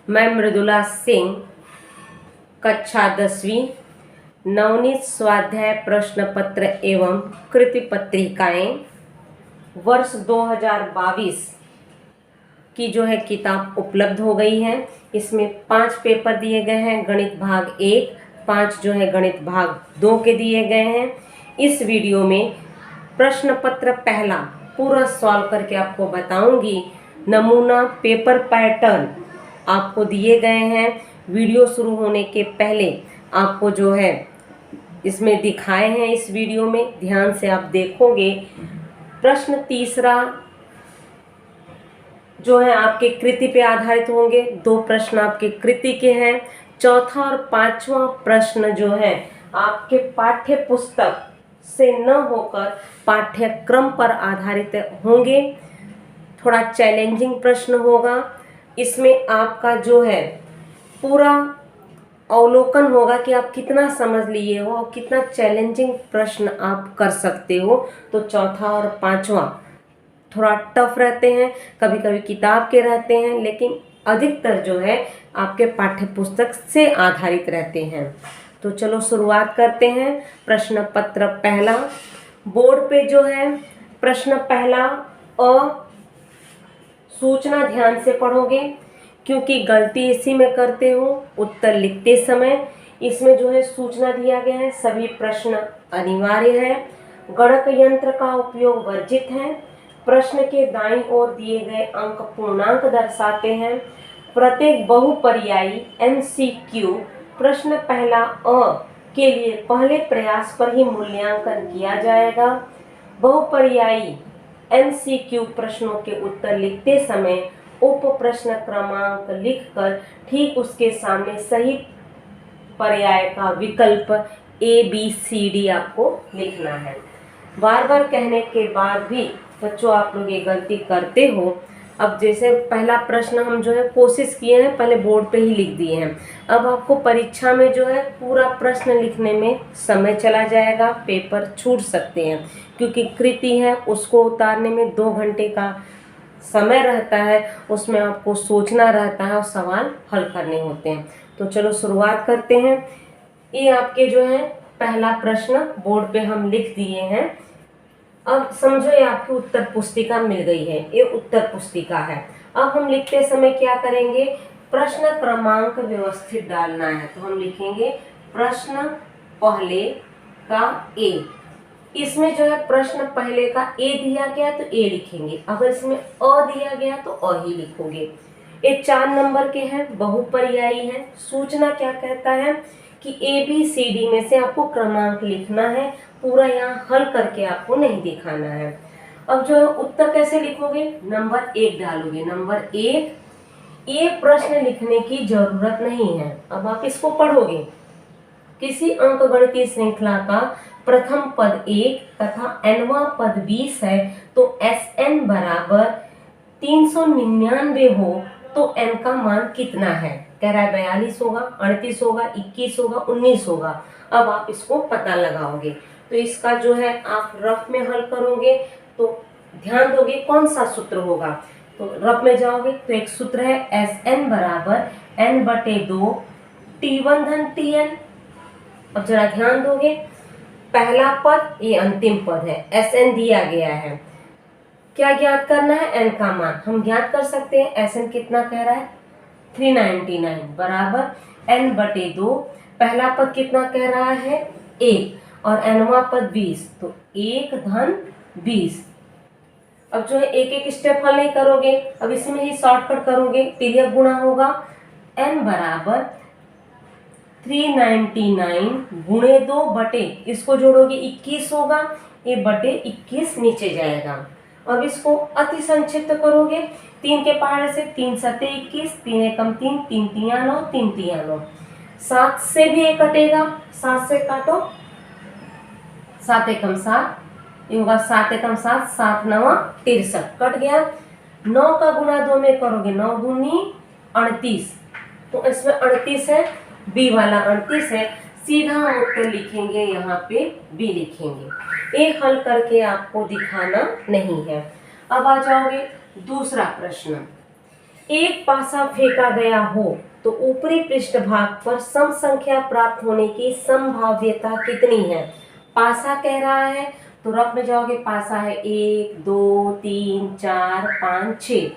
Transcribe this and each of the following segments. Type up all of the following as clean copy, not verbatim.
मैं मृदुला सिंह, कक्षा 10वीं, नवनीत स्वाध्याय प्रश्न पत्र एवं कृति पत्रिकाएं वर्ष 2022 की जो है किताब उपलब्ध हो गई है। इसमें 5 पेपर दिए गए हैं, गणित भाग 1, 5 जो है गणित भाग 2 के दिए गए हैं। इस वीडियो में प्रश्न पत्र पहला पूरा सॉल्व करके आपको बताऊंगी। नमूना पेपर पैटर्न आपको दिए गए हैं। वीडियो शुरू होने के पहले आपको जो है इसमें दिखाए हैं, इस वीडियो में ध्यान से आप देखोगे। प्रश्न तीसरा जो है आपके कृति पे आधारित होंगे, 2 प्रश्न आपके कृति के हैं। चौथा और 5वां प्रश्न जो है आपके पाठ्य पुस्तक से न होकर पाठ्यक्रम पर आधारित होंगे। थोड़ा चैलेंजिंग प्रश्न होगा। इसमें आपका जो है पूरा अवलोकन होगा कि आप कितना समझ लिए हो और कितना चैलेंजिंग प्रश्न आप कर सकते हो। तो चौथा और 5वां थोड़ा टफ रहते हैं, कभी कभी किताब के रहते हैं, लेकिन अधिकतर जो है आपके पाठ्य पुस्तक से आधारित रहते हैं। तो चलो शुरुआत करते हैं। प्रश्न पत्र पहला बोर्ड पे जो है प्रश्न पहला अ सूचना ध्यान से पढ़ोगे, क्योंकि गलती इसी में करते हो उत्तर लिखते समय। इसमें जो है सूचना दिया गया है, सभी प्रश्न अनिवार्य है। गणक यंत्र का उपयोग वर्जित है। प्रश्न के दाईं ओर दिए गए अंक पूर्णांक दर्शाते हैं। प्रत्येक बहुपर्यायी MCQ प्रश्न पहला अ के लिए पहले प्रयास पर ही मूल्यांकन किया जाएगा। बहुपर्यायी MCQ प्रश्नों के उत्तर लिखते समय उप प्रश्न क्रमांक लिखकर ठीक उसके सामने सही पर्याय का विकल्प ABCD आपको लिखना है। बार बार कहने के बाद भी बच्चों आप लोग ये गलती करते हो। अब जैसे पहला प्रश्न हम जो है कोशिश किए हैं, पहले बोर्ड पे ही लिख दिए हैं। अब आपको परीक्षा में जो है पूरा प्रश्न लिखने में समय चला जाएगा, पेपर छूट सकते हैं, क्योंकि कृति है उसको उतारने में 2 घंटे का समय रहता है। उसमें आपको सोचना रहता है और सवाल हल करने होते हैं। तो चलो शुरुआत करते हैं। ये आपके जो है पहला प्रश्न बोर्ड पे हम लिख दिए हैं। अब समझो ये आपकी उत्तर पुस्तिका मिल गई है, ये उत्तर पुस्तिका है। अब हम लिखते समय क्या करेंगे, प्रश्न क्रमांक व्यवस्थित डालना है। तो हम लिखेंगे प्रश्न पहले का A। इसमें जो है प्रश्न पहले का A दिया गया तो A लिखेंगे, अगर इसमें अ दिया गया तो अ ही लिखोगे। ये 4 नंबर के हैं, बहुपर्यायी हैं। सूचना क्या कहता है कि ABCD में से आपको क्रमांक लिखना है, पूरा यहाँ हल करके आपको नहीं दिखाना है। अब जो है उत्तर कैसे लिखोगे, नंबर 1 डालोगे। नंबर 1, ये प्रश्न लिखने की जरूरत नहीं है। अब आप इसको पढ़ोगे। किसी अंकगणितीय श्रृंखला का प्रथम पद 1 तथा nवां पद 20 है तो Sn बराबर 399 हो तो n का मान कितना है। कह रहा है 42 होगा, 38 होगा, 21 होगा, 19 होगा। अब आप इसको पता लगाओगे। तो इसका जो है आप रफ में हल करोगे तो ध्यान दोगे कौन सा सूत्र होगा। तो रफ में जाओगे तो एक सूत्र है Sn बराबर n/2 T1 धन Tn। अब जरा ध्यान दोगे, पहला पद ये अंतिम पद है, Sn दिया गया है। क्या ज्ञात करना है, n का मान हम ज्ञात कर सकते हैं। Sn कितना कह रहा है 399 बराबर n/2। पहला पद कितना कह रहा है 1 और nवां पद 20, तो 1 धन 20। अब जो है एक एक स्टेप हल नहीं करोगे, अब इसमें ही शॉर्टकट करोगे, तिर्यक गुणा होगा। n बराबर 399 गुणे 2 बटे, इसको जोड़ोगे 21 होगा, ये बटे 21 नीचे जाएगा। अब इसको अति संक्षिप्त करोगे, 3 के पहाड़े से 3 सते 21, 3 एकम 3, 3 तिया 9, 3 तिया 9। 7 से भी 1 कटेगा, 7 से काटो, 7 एकम 7, ये होगा 7 एकम 7, 7 9 63 कट गया। 9 का गुणा 2 में करोगे, 9 दूनी 38, तो इसमें 38 है, बी वाला 38 है। सीधा उत्तर लिखेंगे, यहाँ पे बी लिखेंगे। ये हल करके आपको दिखाना नहीं है। अब आ जाओगे दूसरा प्रश्न। एक पासा फेंका गया हो तो ऊपरी पृष्ठभाग पर सम संख्या प्राप्त होने की संभाव्यता कितनी है। पासा कह रहा है तो रफ में जाओगे, पासा है 1 2 3 4 5 6,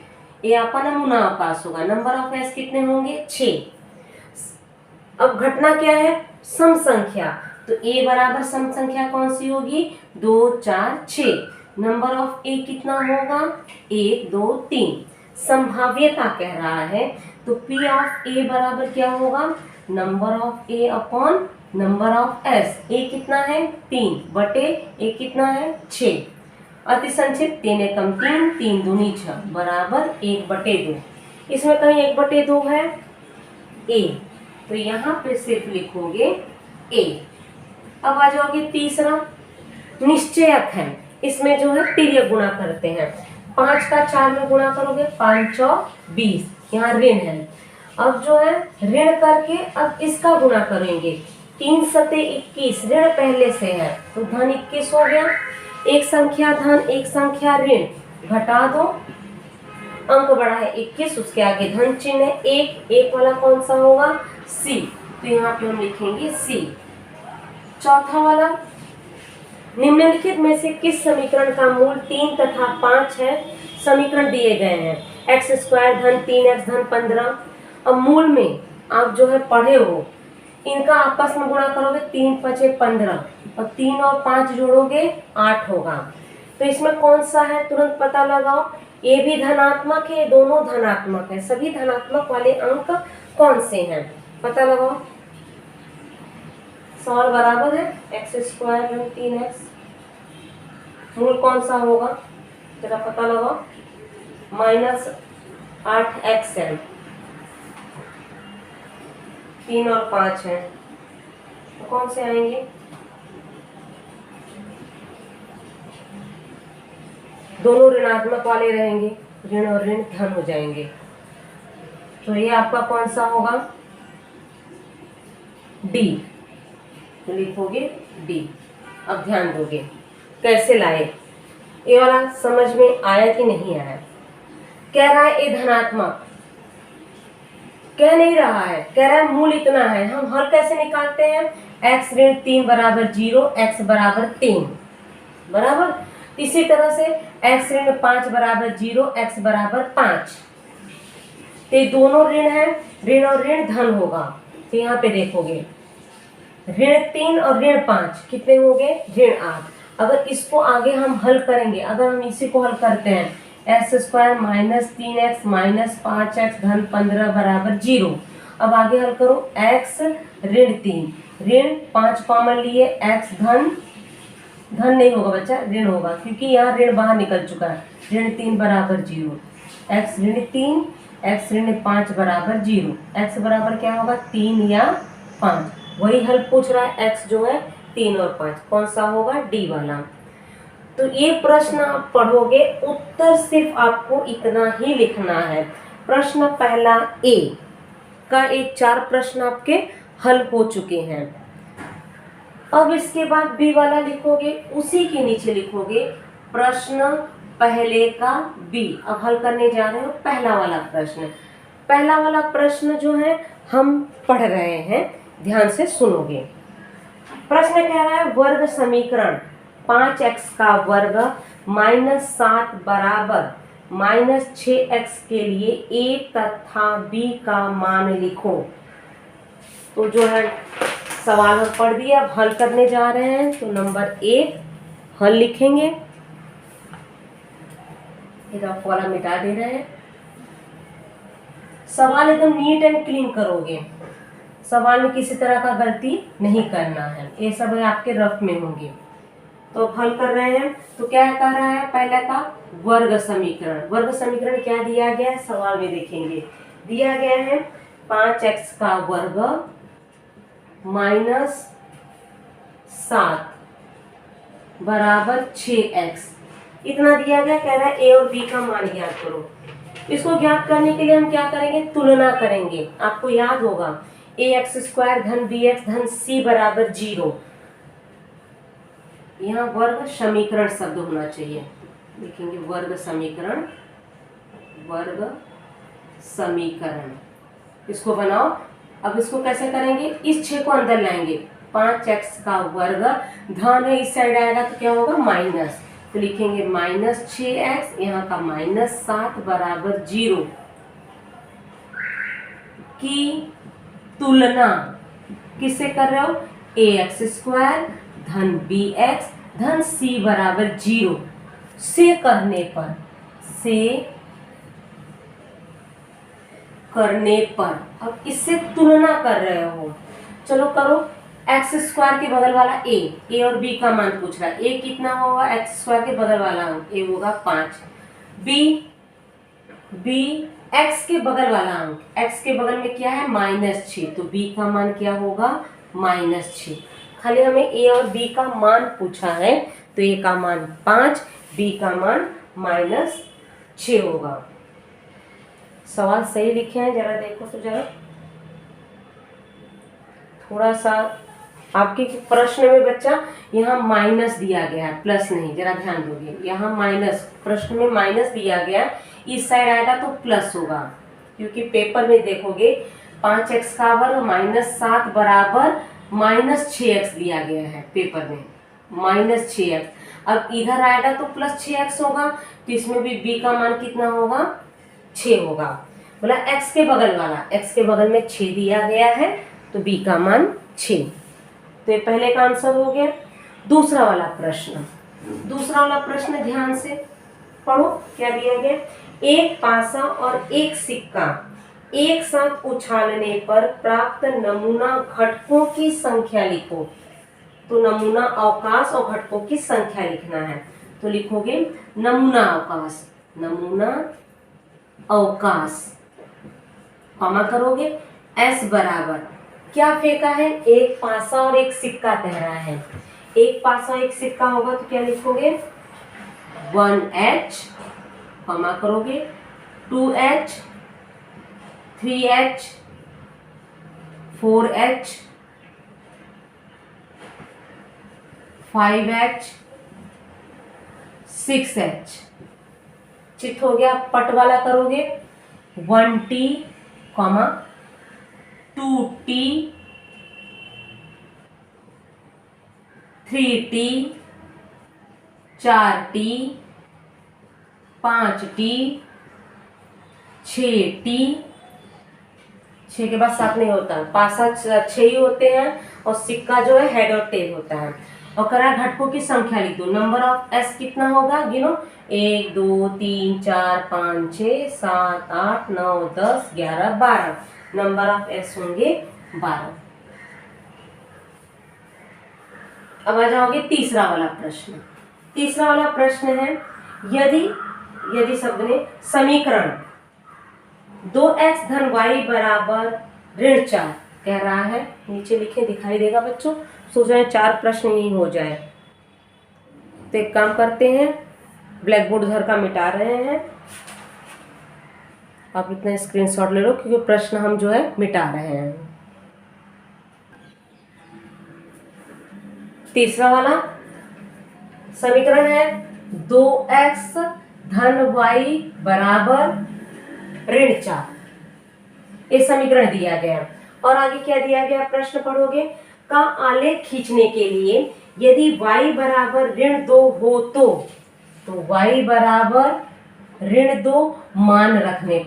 ये आपका नमूना अवकाश होगा। नंबर ऑफ एस कितने होंगे, 6। अब घटना क्या है, सम संख्या, तो ए बराबर सम संख्या कौन सी होगी, 2 4 6। नंबर ऑफ ए कितना होगा, 1 2 3। संभाव्यता कह रहा है तो पी ऑफ ए बराबर क्या होगा, number of A upon number of S. A कितना है 3 बटे ए कितना है 6। अति संक्षिप्त 3 एकम 3, 3 दूनी 6 बराबर 1/2। इसमें कहीं 1/2 है ए, तो यहाँ पे सिर्फ लिखोगे ए। अब आ जाओगे तीसरा, निश्चयक है, इसमें जो है तिर्यक गुणा करते हैं। 5 का 4 में गुणा करोगे 5 चौक 20, यहाँ ऋण है। अब जो है ऋण करके अब इसका गुणा करेंगे, 3 सते 21, ऋण पहले से है तो धन 21 हो गया। एक संख्या धन एक संख्या ऋण, घटा दो, अंक बड़ा है 21, उसके आगे धन चिन्ह है, एक वाला कौन सा होगा, सी, तो यहाँ पे हम लिखेंगे सी। चौथा वाला, निम्नलिखित में से किस समीकरण का मूल 3 तथा 5 है। समीकरण दिए गए हैं, x² धन 3x धन 15। अब मूल में आप जो है पढ़े हो, इनका आपस में गुणा करोगे 3 5 15 और 3 और 5 जोड़ोगे 8 होगा। तो इसमें कौन सा है तुरंत पता लगाओ, ये भी धनात्मक है, दोनों धनात्मक है, सभी धनात्मक वाले अंक कौन से हैं पता लगाओ। सॉल्व बराबर है x² धन 3x, मूल कौन सा होगा जरा पता लगाओ, -8xn, 3 और 5 है तो कौन से आएंगे, दोनों ऋणात्मक वाले रहेंगे, ऋण और ऋण धन हो जाएंगे। तो ये आपका कौन सा होगा, डी, तो लिखोगे डी। अब ध्यान दोगे कैसे लाए, ये वाला समझ में आया कि नहीं आया। कह रहा है ए धनात्मक, कह नहीं रहा है, कह रहा है मूल इतना है। हम हल कैसे निकालते हैं, x ऋण 3 बराबर 0, x बराबर 3 बराबर। इसी तरह से x ऋण 5 बराबर 0, x बराबर 5। तो दोनों ऋण है, ऋण और ऋण धन होगा। तो यहाँ पे देखोगे ऋण 3 और ऋण 5 कितने हो गए, ऋण 8। अगर इसको आगे हम हल करेंगे, अगर हम इसी को हल करते हैं, x² -3x -5x धन 15 बराबर 0। अब आगे हल करो, x ऋण 3 ऋण 5 कॉमन लिए, x धन नहीं होगा बच्चा, ऋण होगा क्योंकि यहाँ ऋण बाहर निकल चुका है। ऋण 3 बराबर 0, x ऋण 3 x ऋण 5 बराबर 0, x बराबर क्या होगा 3 या 5। वही हल पूछ रहा है, x जो है 3 और 5, कौन सा होगा, डी वाला। तो ये प्रश्न आप पढ़ोगे, उत्तर सिर्फ आपको इतना ही लिखना है। प्रश्न पहला ए का ये 4 प्रश्न आपके हल हो चुके हैं। अब इसके बाद बी वाला लिखोगे, उसी के नीचे लिखोगे प्रश्न पहले का बी। अब हल करने जा रहे हो पहला वाला प्रश्न। पहला वाला प्रश्न जो है हम पढ़ रहे हैं, ध्यान से सुनोगे। प्रश्न कह रहा है वर्ग समीकरण 5x का वर्ग -7 बराबर -6x के लिए a तथा b का मान लिखो। तो जो है सवाल हम पढ़ दिया, अब हल करने जा रहे हैं। तो नंबर 1 हल लिखेंगे, रफ वाला मिटा दे रहे हैं। सवाल एकदम नीट एंड क्लीन करोगे, सवाल में किसी तरह का गलती नहीं करना है, ये सब आपके रफ में होंगे। तो हल कर रहे हैं, तो क्या कह रहा है, पहले का वर्ग समीकरण। वर्ग समीकरण क्या दिया गया है, सवाल में देखेंगे, दिया गया है 5x का वर्ग -7 बराबर 6x, इतना दिया गया। कह रहा है ए और बी का मान ज्ञात करो। इसको ज्ञात करने के लिए हम क्या करेंगे, तुलना करेंगे। आपको याद होगा ax² धन bx धन c बराबर 0। यहाँ वर्ग समीकरण शब्द होना चाहिए, लिखेंगे वर्ग समीकरण, वर्ग समीकरण। इसको बनाओ। अब इसको कैसे करेंगे, इस 6 को अंदर लाएंगे, 5x का वर्ग धन है, इस साइड आएगा तो क्या होगा माइनस, तो लिखेंगे -6x, यहाँ का -7 बराबर 0 की तुलना किससे कर रहे हो, ax² धन bx धन c बराबर 0 से करने पर, अब इससे तुलना कर रहे हो, चलो करो। x² के बगल वाला a और b का मान पूछ रहा है, a कितना होगा, x² के बगल वाला अंक a होगा 5, b x के बगल वाला अंक, x के बगल में क्या है -6, तो b का मान क्या होगा -6। खाली हमें a और b का मान पूछा है, तो a का मान 5, b का मान -6 होगा। सवाल सही लिखे हैं, जरा देखो तो जरा, थोड़ा सा आपके प्रश्न में बच्चा यहाँ माइनस दिया गया है, प्लस नहीं, जरा ध्यान दोगे, यहाँ माइनस, प्रश्न में माइनस दिया गया, इस साइड आएगा तो प्लस होगा, क्योंकि पेपर में देखोगे 5x का वर्ग -7 बराबर -6x दिया गया है पेपर में, -6x। अब इधर आएगा तो +6x होगा, तो इसमें भी b का मान कितना होगा 6 होगा, बोला x के बगल वाला, x के बगल में 6 दिया गया है, तो b का मान 6। तो ये पहले का आंसर हो गया। दूसरा वाला प्रश्न ध्यान से पढ़ो, क्या दिया गया, एक पासा और एक सिक्का एक साथ उछालने पर प्राप्त नमूना घटकों की संख्या लिखो। तो नमूना अवकाश और घटकों की संख्या लिखना है, तो लिखोगे नमूना अवकाश, कॉमा करोगे, s बराबर क्या फेंका है, एक पासा और एक सिक्का तैरा है, एक पासा एक सिक्का होगा तो क्या लिखोगे 1h, कॉमा करोगे 2h, 3h, 4h, 5h, 6h। चित हो गया, पट वाला करोगे 1t, 2t, 3t, 4t, 5t, 6t, 6 के बाद 7 नहीं होता, पासा 6 ही होते हैं, और सिक्का जो है हेड और टेल होता है। और करा घटकों की संख्या लिख दो, नंबर ऑफ s कितना होगा, गिनो 1 2 3 4 5 6 7 8 9 10 11 12, नंबर ऑफ s होंगे 12। अब आ जाओगे तीसरा वाला प्रश्न है, यदि शब्द ने समीकरण 2x धन y बराबर ऋण 4 कह रहा है, नीचे लिखे दिखाई देगा बच्चों, सोच रहे हैं 4 प्रश्न ही हो जाए, तो एक काम करते हैं, ब्लैक बोर्ड उधर का मिटा रहे हैं, आप इतना स्क्रीनशॉट ले लो, क्योंकि प्रश्न हम जो है मिटा रहे हैं। तीसरा वाला समीकरण है 2x धन y बराबर ऋण 4, ये समीकरण दिया गया। और आगे क्या दिया गया, प्रश्न पढ़ोगे, का आलेख खींचने के लिए यदि y बराबर ऋण 2 हो तो y बराबर ऋण 2 मान रखने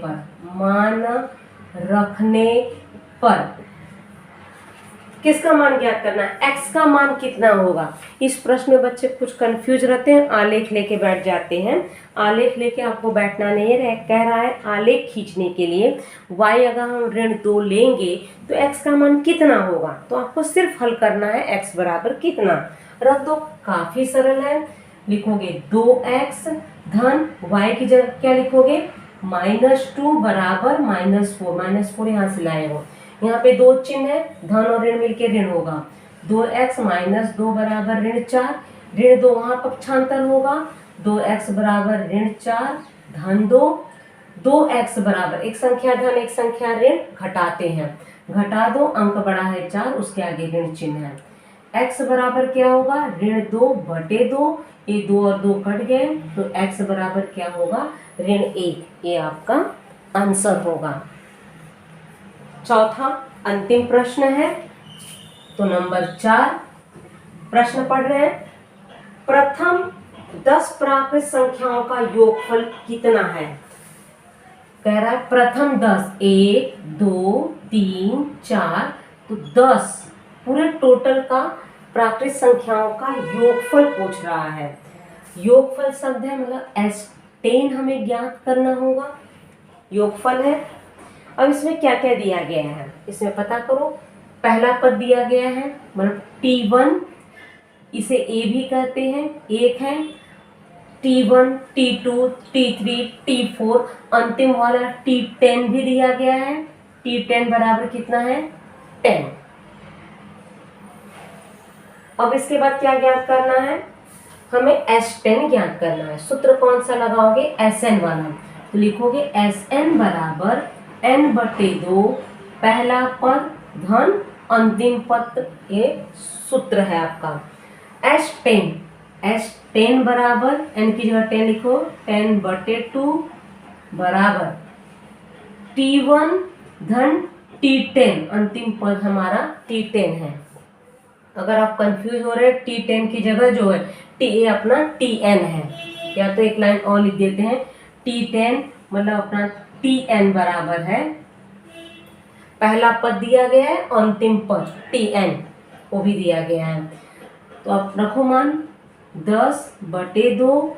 पर किसका मान ज्ञात करना है, x का मान कितना होगा। इस प्रश्न में बच्चे कुछ कंफ्यूज रहते हैं, आलेख लेके बैठ जाते हैं, आलेख लेके आपको बैठना नहीं है, कह रहा है आलेख खींचने के लिए y अगर हम ऋण 2 लेंगे तो x का मान कितना होगा, तो आपको सिर्फ हल करना है x बराबर कितना, रख दो, काफी सरल है, लिखोगे 2x धन y की जगह क्या लिखोगे -2 बराबर -4 यहाँ से लाए हो, यहाँ पे 2 चिन्ह है, धन और ऋण मिलके ऋण होगा, 2x - 2 बराबर ऋण 4, ऋण 2 वहाँ पक्षांतर होगा, 2x बराबर ऋण 4 धन 2, 2x बराबर एक संख्या धन एक संख्या ऋण घटाते हैं, घटा दो, अंक बड़ा है 4, उसके आगे ऋण चिन्ह है, x बराबर क्या होगा ऋण 2 बटे 2, ये 2 और 2 कट गए, तो x बराबर क्या होगा ऋण 1, ये आपका आंसर होगा। चौथा अंतिम प्रश्न है, तो नंबर 4 प्रश्न पढ़ रहे हैं। प्रथम 10 प्राकृत संख्याओं का योगफल कितना है? कह रहा है प्रथम 10, 1 2 3 4, तो 10 पूरे टोटल का प्राकृत संख्याओं का योगफल पूछ रहा है। योगफल शब्द है मतलब S10 हमें ज्ञात करना होगा, योगफल है। अब इसमें क्या क्या दिया गया है इसमें पता करो। पहला पद दिया गया है मतलब T1, इसे A भी कहते हैं, एक है। T1, T2, T3, T4, अंतिम वाला T10 भी दिया गया है। T10 बराबर कितना है? 10। अब इसके बाद क्या ज्ञात करना है? हमें S10 ज्ञात करना है। सूत्र कौन सा लगाओगे? SN वाला। तो लिखोगे SN बराबर N/2 पहला पद धन अंतिम पद, ये सूत्र है आपका। S10 बराबर N की जगह 10 लिखो, 10/2 बराबर T1 धन T10, अंतिम पद हमारा T10 है। अगर आप कंफ्यूज हो रहे हैं, T10 की जगह जो है TA अपना TN है, या तो एक लाइन और लिख देते हैं। T10 मतलब अपना TN बराबर है, पहला पद दिया गया है, अंतिम पद TN वो भी दिया गया है। तो आप रखो मान 10/2,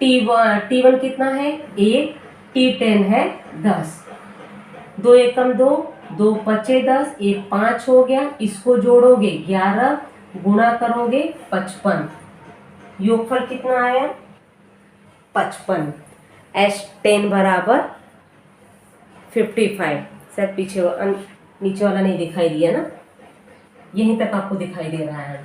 T1 कितना है? 1, T10 है 10, 2 एकम 2, 2 पचे 10, 1 5 हो गया। इसको जोड़ोगे 11, गुणा करोगे 55, योगफल कितना आया? 55। S10 बराबर 55। सर पीछे नीचे वाला नहीं दिखाई दिया ना, यहीं तक आपको दिखाई दे रहा है।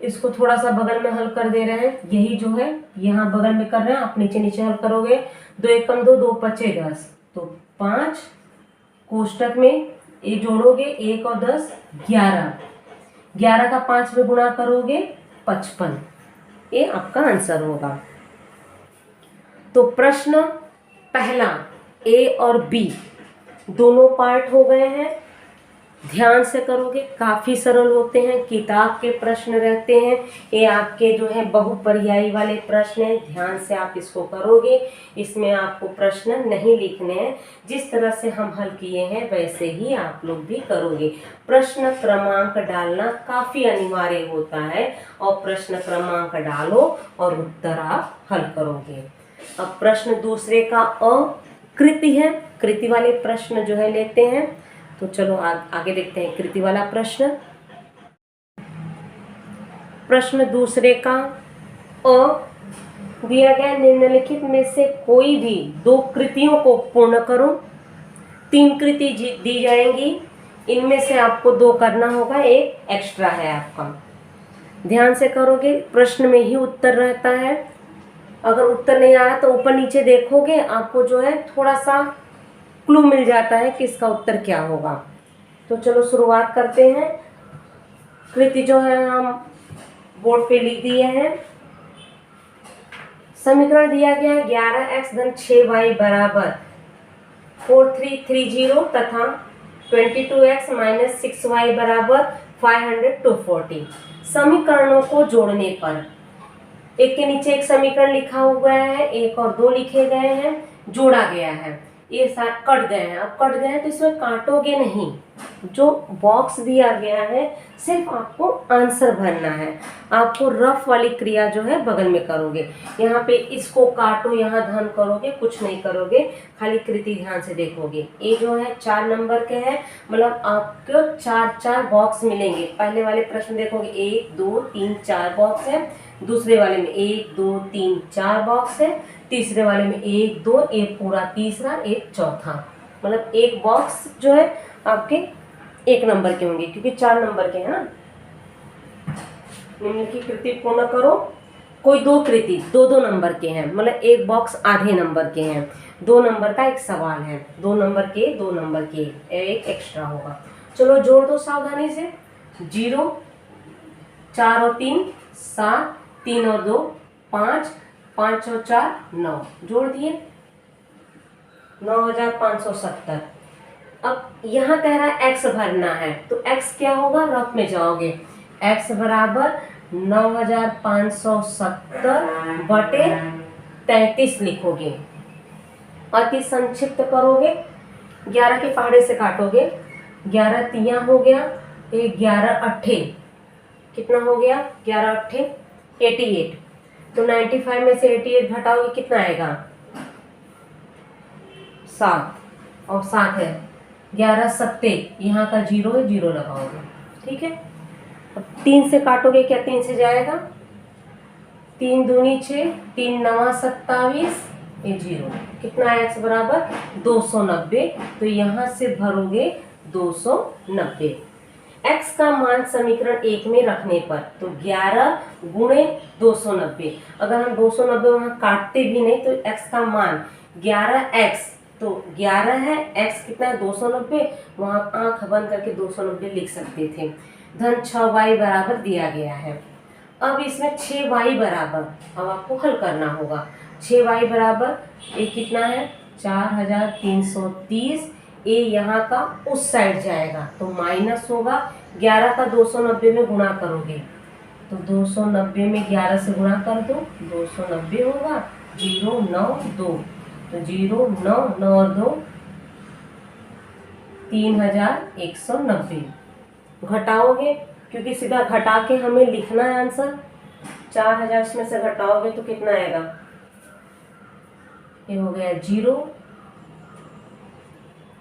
इसको थोड़ा सा बगल में हल कर दे रहे हैं, यही जो है यहाँ बगल में कर रहे हैं, आप नीचे नीचे हल करोगे। 2 एकम 2, 2 पचे 10, तो 5 कोष्टक में ये जोड़ोगे 1 और 10 11, 11 का 5 में गुणा करोगे 55, ये आपका आंसर होगा। तो प्रश्न पहला A और B दोनों पार्ट हो गए हैं। ध्यान से करोगे, काफ़ी सरल होते हैं, किताब के प्रश्न रहते हैं। ये आपके जो है बहुपर्यायी वाले प्रश्न हैं, ध्यान से आप इसको करोगे। इसमें आपको प्रश्न नहीं लिखने हैं, जिस तरह से हम हल किए हैं वैसे ही आप लोग भी करोगे। प्रश्न क्रमांक डालना काफ़ी अनिवार्य होता है, और प्रश्न क्रमांक डालो और उत्तर आप हल करोगे। अब प्रश्न दूसरे का कृति है, कृति वाले प्रश्न जो है लेते हैं। तो चलो आगे देखते हैं कृति वाला प्रश्न। प्रश्न दूसरे का दिया गया, निम्नलिखित में से कोई भी 2 कृतियों को पूर्ण करो। 3 कृति दी जाएंगी, इनमें से आपको 2 करना होगा, एक एक्स्ट्रा है आपका। ध्यान से करोगे, प्रश्न में ही उत्तर रहता है। अगर उत्तर नहीं आ रहा तो ऊपर नीचे देखोगे, आपको जो है थोड़ा सा क्लू मिल जाता है कि इसका उत्तर क्या होगा। तो चलो शुरुआत करते हैं। कृति जो है हम बोर्ड पे लिख दिए हैं। समीकरण दिया गया है 11x धन 6y बराबर 4330 तथा 22x माइनस 6y बराबर 500-240। समीकरणों को जोड़ने पर एक के नीचे एक समीकरण लिखा हुआ है, 1 और 2 लिखे गए हैं, जोड़ा गया है। ये साथ कट गए हैं। अब कट गए हैं तो इसमें काटोगे नहीं, जो बॉक्स दिया गया है सिर्फ आपको आंसर भरना है। आपको रफ वाली क्रिया जो है बगल में करोगे, यहाँ पे इसको काटो, यहाँ धन करोगे, कुछ नहीं करोगे, खाली कृति ध्यान से देखोगे। ये जो है 4 नंबर के हैं, मतलब आपको 4-4 बॉक्स मिलेंगे। पहले वाले प्रश्न देखोगे 1 2 3 4 बॉक्स है, दूसरे वाले में 1 2 3 4 बॉक्स है, तीसरे वाले में 1 2, एक पूरा तीसरा, एक चौथा, मतलब एक बॉक्स जो है आपके 1 नंबर के होंगे, क्योंकि 4 नंबर के हैं ना। निम्नलिखित कृति पूर्ण करो। कोई 2 कृति 2-2 नंबर के हैं, मतलब एक बॉक्स आधे नंबर के हैं। 2 नंबर का एक सवाल है, 2 नंबर के 2 नंबर के एक एक्स्ट्रा होगा। चलो जोड़ दो सावधानी से। 0, 4 और 3 7, 3 और 2 5, 5 और 4 9, जोड़ दिए। 9570। अब यहाँ कह रहा है x भरना है, तो x क्या होगा, रफ में जाओगे, x बराबर 9570 बटे 33 लिखोगे। अति संक्षिप्त करोगे, 11 के पहाड़े से काटोगे, 11 तिया हो गया, 11 अट्ठे कितना हो गया, 11 अट्ठे 88। तो 95 में से 88 घटाओगे कितना आएगा, 7, और 7 है, 11 सत्ते, यहाँ का 0 है, 0 लगाओगे, ठीक है। अब 3 से काटोगे, क्या 3 से जाएगा, 3 दूनी 6, 3 नवा 27, ये 0, कितना है, x बराबर 290। तो यहाँ से भरोगे 290। x का मान समीकरण 1 में रखने पर, तो 11 गुणे 290, अगर हम 290 वहाँ काटते भी नहीं तो x का मान 11x, तो 11 है, x कितना है 290, वहाँ आंख बंद करके 290 लिख सकते थे। धन 6y बराबर दिया गया है। अब इसमें 6y बराबर, अब आपको हल करना होगा। 6y बराबर ये कितना है, 4330, ये यहाँ का उस साइड जाएगा तो माइनस होगा, 11 का 290 में गुणा करोगे तो 290 में 11 से गुणा कर दो, 290 होगा, 0 9 2, तो 0 9 9 और 2 3190। घटाओगे, क्योंकि सीधा घटा के हमें लिखना है आंसर, 4000 में से घटाओगे तो कितना आएगा, ये हो गया 0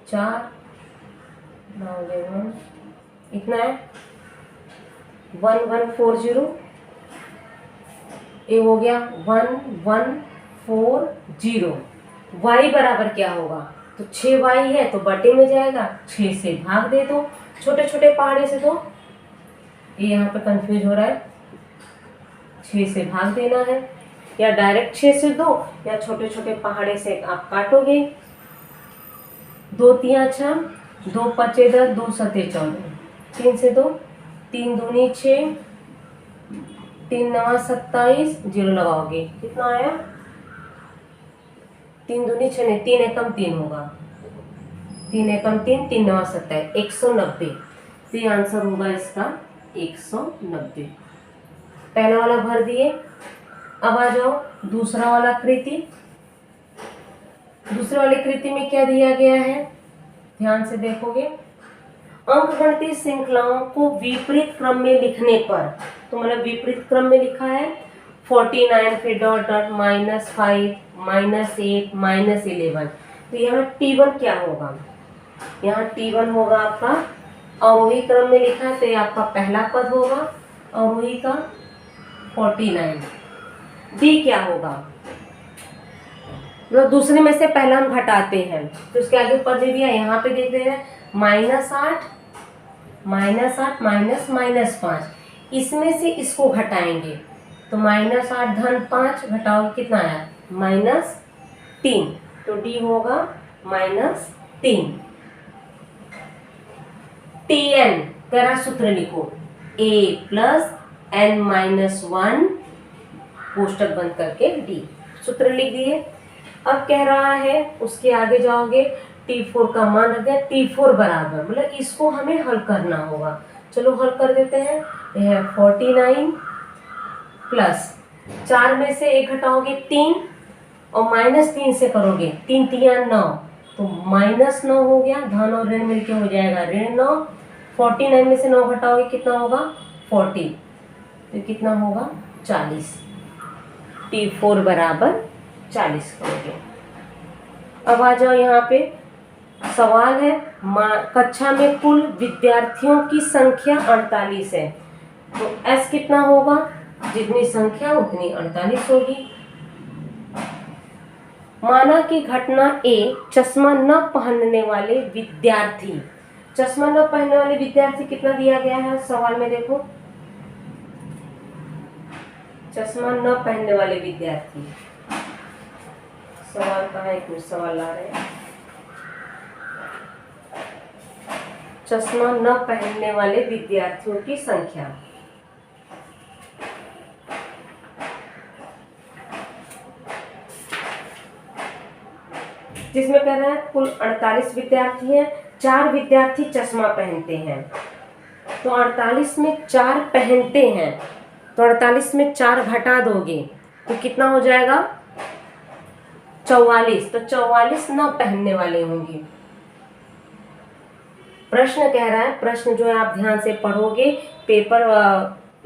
4 9 1, इतना है 1140, ये हो गया 1140। y बराबर क्या होगा, तो 6y है तो बटे में जाएगा, 6 से भाग दे दो, छोटे छोटे पहाड़े से दो, ये यहाँ पे कंफ्यूज हो रहा है, 6 से भाग देना है, या डायरेक्ट 6 से दो, या छोटे छोटे पहाड़े से आप काटोगे। 2 तिया 6, 2 पचे 10, 2 सते 14, 3 से 2, 3 दूनी 6, 3 नवा 27, 0 लगाओगे, कितना आया, 3 दूनी 6 नहीं, 3 एकम 3 होगा, 3 एकम 3, 3 नवा 27, 190। तो ये आंसर होगा इसका 190। पहला वाला भर दिए। अब आ जाओ दूसरा वाला कृति। दूसरे वाली कृति में क्या दिया गया है, ध्यान से देखोगे, अंकगणितीय श्रृंखलाओं को विपरीत क्रम में लिखने पर, तो मतलब विपरीत क्रम में लिखा है 49 फिर डॉट डॉट -5 -8 -11, तो यहाँ T1 क्या होगा, यहाँ T1 होगा आपका अवरोही क्रम में लिखा है, तो ये आपका पहला पद होगा अवरोही का 49। D क्या होगा, मतलब दूसरे में से पहला हम घटाते हैं, तो उसके आगे पद दे दिया, यहाँ पे देख रहे हैं -8 -5, इसमें से इसको घटाएंगे, तो -8 धन 5 घटाओगे कितना आया, -3, तो D होगा -3। Tn तेरा सूत्र लिखो, a + n-1 कोष्टक बंद करके D, सूत्र लिख दिए। अब कह रहा है उसके आगे जाओगे, T4 का मान रख दिया, T4 बराबर, मतलब इसको हमें हल करना होगा, चलो हल कर देते हैं। यह है 49 प्लस 4 में से 1 घटाओगे 3, और -3 से करोगे, 3 तिया 9, तो -9 हो गया, धन और ऋण मिलके हो जाएगा -9। 49 में से 9 घटाओगे कितना होगा 40, तो कितना होगा 40। T4 बराबर 40 करोगे। अब आ जाओ यहाँ पे सवाल है, कक्षा में कुल विद्यार्थियों की संख्या 48 है, तो S कितना होगा, जितनी संख्या उतनी 48 होगी। माना कि घटना A, चश्मा न पहनने वाले विद्यार्थी, चश्मा न पहनने वाले विद्यार्थी कितना दिया गया है सवाल में, देखो चश्मा न पहनने वाले विद्यार्थी, सवाल कहाँ है, कुछ सवाल ला रहे हैं, चश्मा न पहनने वाले विद्यार्थियों की संख्या, जिसमें कह रहा है कुल 48 विद्यार्थी हैं, 4 विद्यार्थी चश्मा पहनते हैं। तो 48 में 4 पहनते हैं, तो 48 में 4 घटा दोगे तो कितना हो जाएगा 44। तो 44 ना पहनने वाले होंगे। प्रश्न कह रहा है, प्रश्न जो है आप ध्यान से पढ़ोगे, पेपर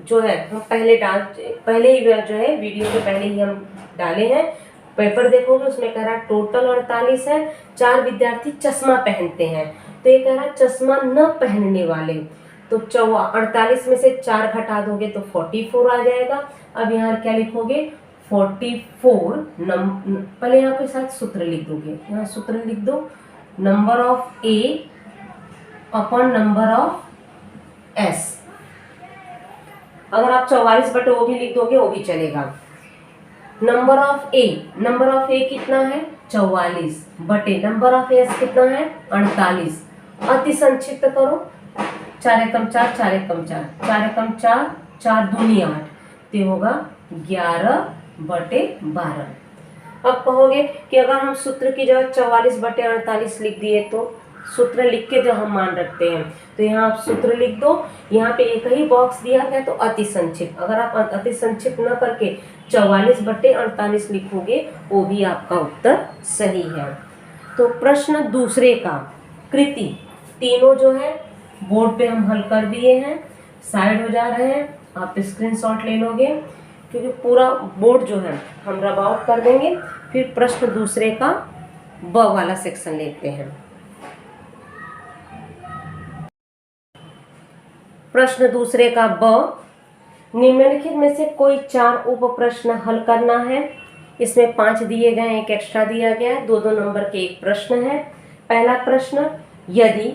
जो है हम पहले ही जो है वीडियो के पहले ही हम डाले हैं, पेपर देखोगे उसमें कह रहा है टोटल 48 है, 4 विद्यार्थी चश्मा पहनते हैं। तो ये कह रहा है चश्मा न पहनने वाले, तो 48 में से 4 घटा दोगे तो 44 आ जाएगा। अब यहाँ क्या लिखोगे 44 पहले यहाँ पे साथ सूत्र लिख दोगे, यहाँ सूत्र लिख दो, number of A upon number of S. अगर आप 44 बटे वो भी लिख दोगे वो भी चलेगा। नंबर ऑफ ए कितना है 44 बटे नंबर ऑफ एस कितना है 48। अति संक्षिप्त करो, 4 एकम 4, 4 एकम 4, 4 एकम 4, 4 दूनी 8, तो होगा 11 बटे 12। अब कहोगे कि अगर हम सूत्र की जगह 44 बटे 48 लिख दिए तो सूत्र लिख के जो हम मान रखते हैं, तो यहाँ आप सूत्र लिख दो। यहाँ पे एक ही बॉक्स दिया गया तो अति संक्षिप्त, अगर आप अति संक्षिप्त न करके 44 बटे 48 लिखोगे वो भी आपका उत्तर सही है। तो प्रश्न दूसरे का कृति तीनों जो है बोर्ड पे हम हल कर दिए हैं, साइड हो जा रहे हैं, आप स्क्रीनशॉट ले लोगे क्योंकि पूरा बोर्ड जो है हम रब आउट कर देंगे। फिर प्रश्न दूसरे का ब वाला सेक्शन लेते हैं। प्रश्न दूसरे का ब, निम्नलिखित में से कोई 4 उप प्रश्न हल करना है। इसमें 5 दिए गए, एक एक्स्ट्रा दिया गया है, 2-2 नंबर के एक प्रश्न है। पहला प्रश्न, यदि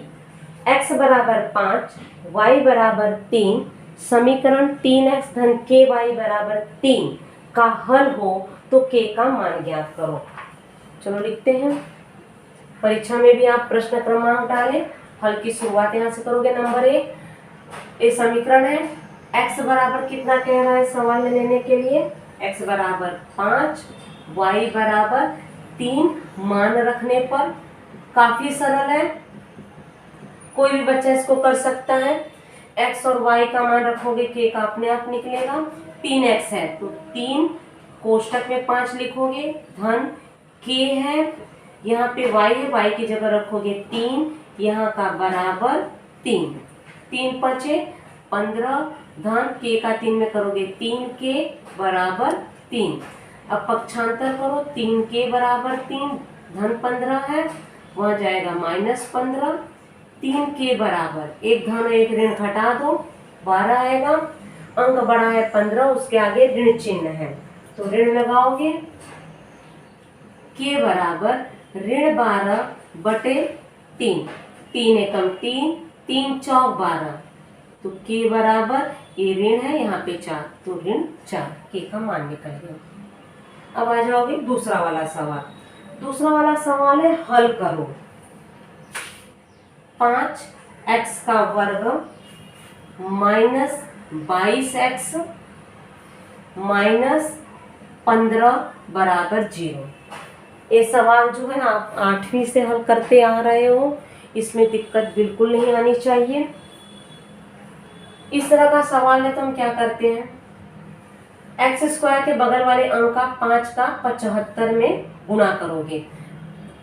x बराबर 5 y बराबर 3 समीकरण 3x धन ky बराबर 3 का हल हो तो k का मान ज्ञात करो। चलो लिखते हैं, परीक्षा में भी आप प्रश्न क्रमांक डालें, हल की शुरुआत यहाँ से करोगे। नंबर 1, ये समीकरण है, x बराबर कितना कह रहा है सवाल में लेने के लिए, x बराबर 5 y बराबर 3 मान रखने पर काफी सरल है, कोई भी बच्चा इसको कर सकता है। x और y का मान रखोगे k का अपने आप निकलेगा। 3x है तो 3 कोष्टक में 5 लिखोगे, धन k है, यहाँ पे y है, y की जगह रखोगे 3, यहाँ का बराबर 3, 3 पचे 15, धन k का 3 में करोगे 3k बराबर 3। अब पक्षांतर करो, 3k बराबर 3, धन 15 है, वहाँ जाएगा -15, 3k बराबर एक धन एक ऋण घटा दो 12 आएगा, अंक बड़ा है 15, उसके आगे ऋण चिन्ह है तो ऋण लगाओगे, k बराबर ऋण 12 बटे 3, 3 एकम 3, 3 चौक 12, तो k बराबर ये ऋण है यहाँ पे 4, तो ऋण 4, k का मान निकल गया। अब आ जाओगे दूसरा वाला सवाल। दूसरा वाला सवाल है हल करो। 5x का वर्ग -22x -15 बराबर 0। ये सवाल जो है ना आप 8वीं से हल करते आ रहे हो, इसमें दिक्कत बिल्कुल नहीं आनी चाहिए। इस तरह का सवाल है तो हम क्या करते हैं, x² के बगल वाले अंक का 5 का 75 में गुणा करोगे,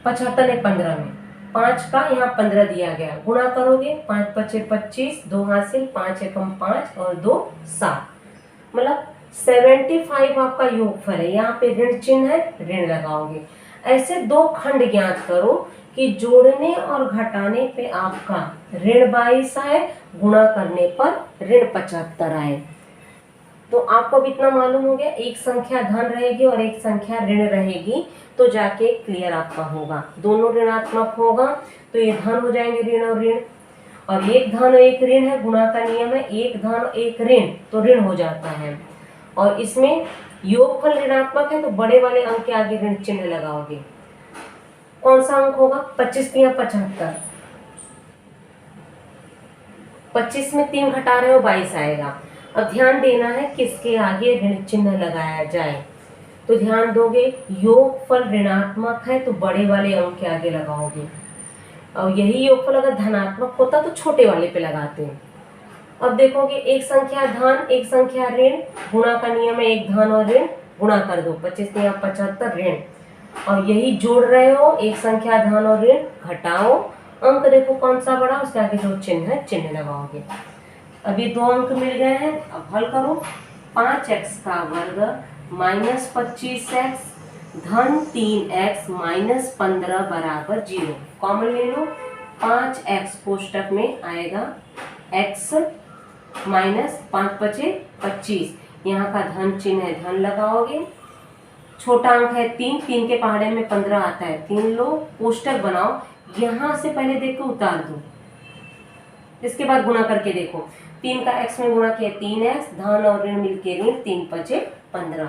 75 ने 15 में, 5 का यहाँ 15 दिया गया, गुणा करोगे, 5 पचे 25, 2 हासिल, 5 एकम 5 और 2 7, मतलब 75 आपका योगफल है। यहाँ पे ऋण चिन्ह है, ऋण लगाओगे। ऐसे 2 खंड ज्ञात करो कि जोड़ने और घटाने पे आपका ऋण 22 आए, गुणा करने पर ऋण 75 आए। तो आपको भी इतना मालूम हो गया, एक संख्या धन रहेगी और एक संख्या ऋण रहेगी तो जाके क्लियर आपका होगा। दोनों ऋणात्मक होगा तो ये धन हो जाएंगे ऋण और ऋण, और एक धन एक ऋण है, गुणा का नियम है, एक धन एक ऋण तो ऋण हो जाता है। और इसमें योगफल ऋणात्मक है तो बड़े वाले अंक के आगे ऋण चिन्ह लगाओगे। कौन सा अंक होगा, 25 या 75, 25 में 3 घटा रहे हो 22 आएगा। अब ध्यान देना है किसके आगे ऋण चिन्ह लगाया जाए, तो ध्यान दोगे, योगफल ऋणात्मक है तो बड़े वाले अंक के आगे लगाओगे, और यही योगफल अगर धनात्मक होता तो छोटे वाले पे लगाते हैं। अब देखोगे एक संख्या धन एक संख्या ऋण, गुणा का नियम है, एक धन और ऋण गुणा कर दो, 25 या 75 ऋण, और यही जोड़ रहे हो, एक संख्या धन और ऋण घटाओ, अंक देखो कौन सा बड़ा, उसके आगे जो चिन्ह है चिन्ह लगाओगे। अभी 2 अंक मिल गए हैं, अब हल करो। 5x का वर्ग माइनस 25x धन 3x माइनस 15 बराबर 0। कॉमन ले लो, 5x कोष्टक में आएगा x माइनस 5 बचे 25, यहाँ का धन चिन्ह है, धन लगाओगे। छोटा अंक है 3, 3 के पहाड़े में 15 आता है, 3 लो, कोष्टक बनाओ, यहाँ से पहले देख के उतार दो, इसके बाद गुणा करके देखो। 3 का x में गुणा किया 3x, धन और ऋण मिलके ऋण, 3 बचे 15,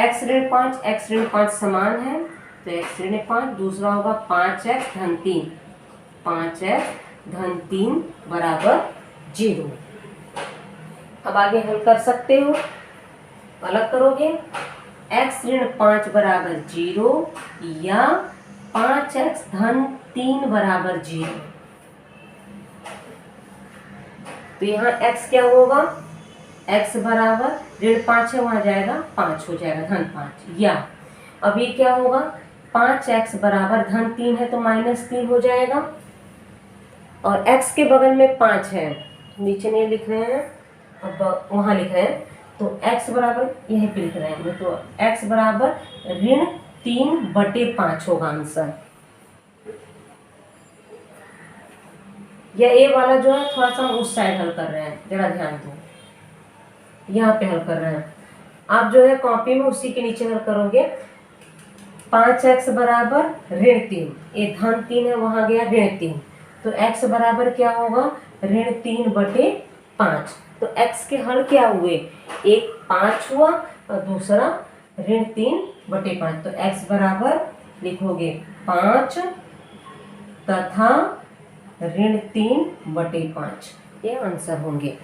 x ऋण 5 x ऋण 5 समान है तो x ऋण 5, दूसरा होगा 5x धन 3, 5x धन 3 बराबर 0। अब आगे हल कर सकते हो, अलग करोगे, x ऋण 5 बराबर 0 या 5x धन 3 बराबर 0। तो यहाँ x क्या होगा, x बराबर ऋण 5 है, वहां जाएगा 5 हो जाएगा, धन 5, या अभी क्या होगा, 5x बराबर धन 3 है तो माइनस 3 हो जाएगा, और x के बगल में 5 है, नीचे नहीं लिख रहे हैं, अब वहां लिख रहे हैं, तो x बराबर यहीं पे लिख रहे हैं, तो x बराबर ऋण 3/5 होगा आंसर। या ए वाला जो है थोड़ा सा हम उस साइड हल कर रहे हैं, जरा ध्यान दो, यहाँ पे हल कर रहे हैं, आप जो है कॉपी में उसी के नीचे हल करोगे। 5x बराबर ऋण 3, ये धन 3 है, वहां गया ऋण 3, तो x बराबर क्या होगा, ऋण 3/5। तो x के हल क्या हुए, एक 5 हुआ और दूसरा ऋण 3/5, तो x बराबर लिखोगे 5 तथा ऋण 3/5, ये आंसर होंगे।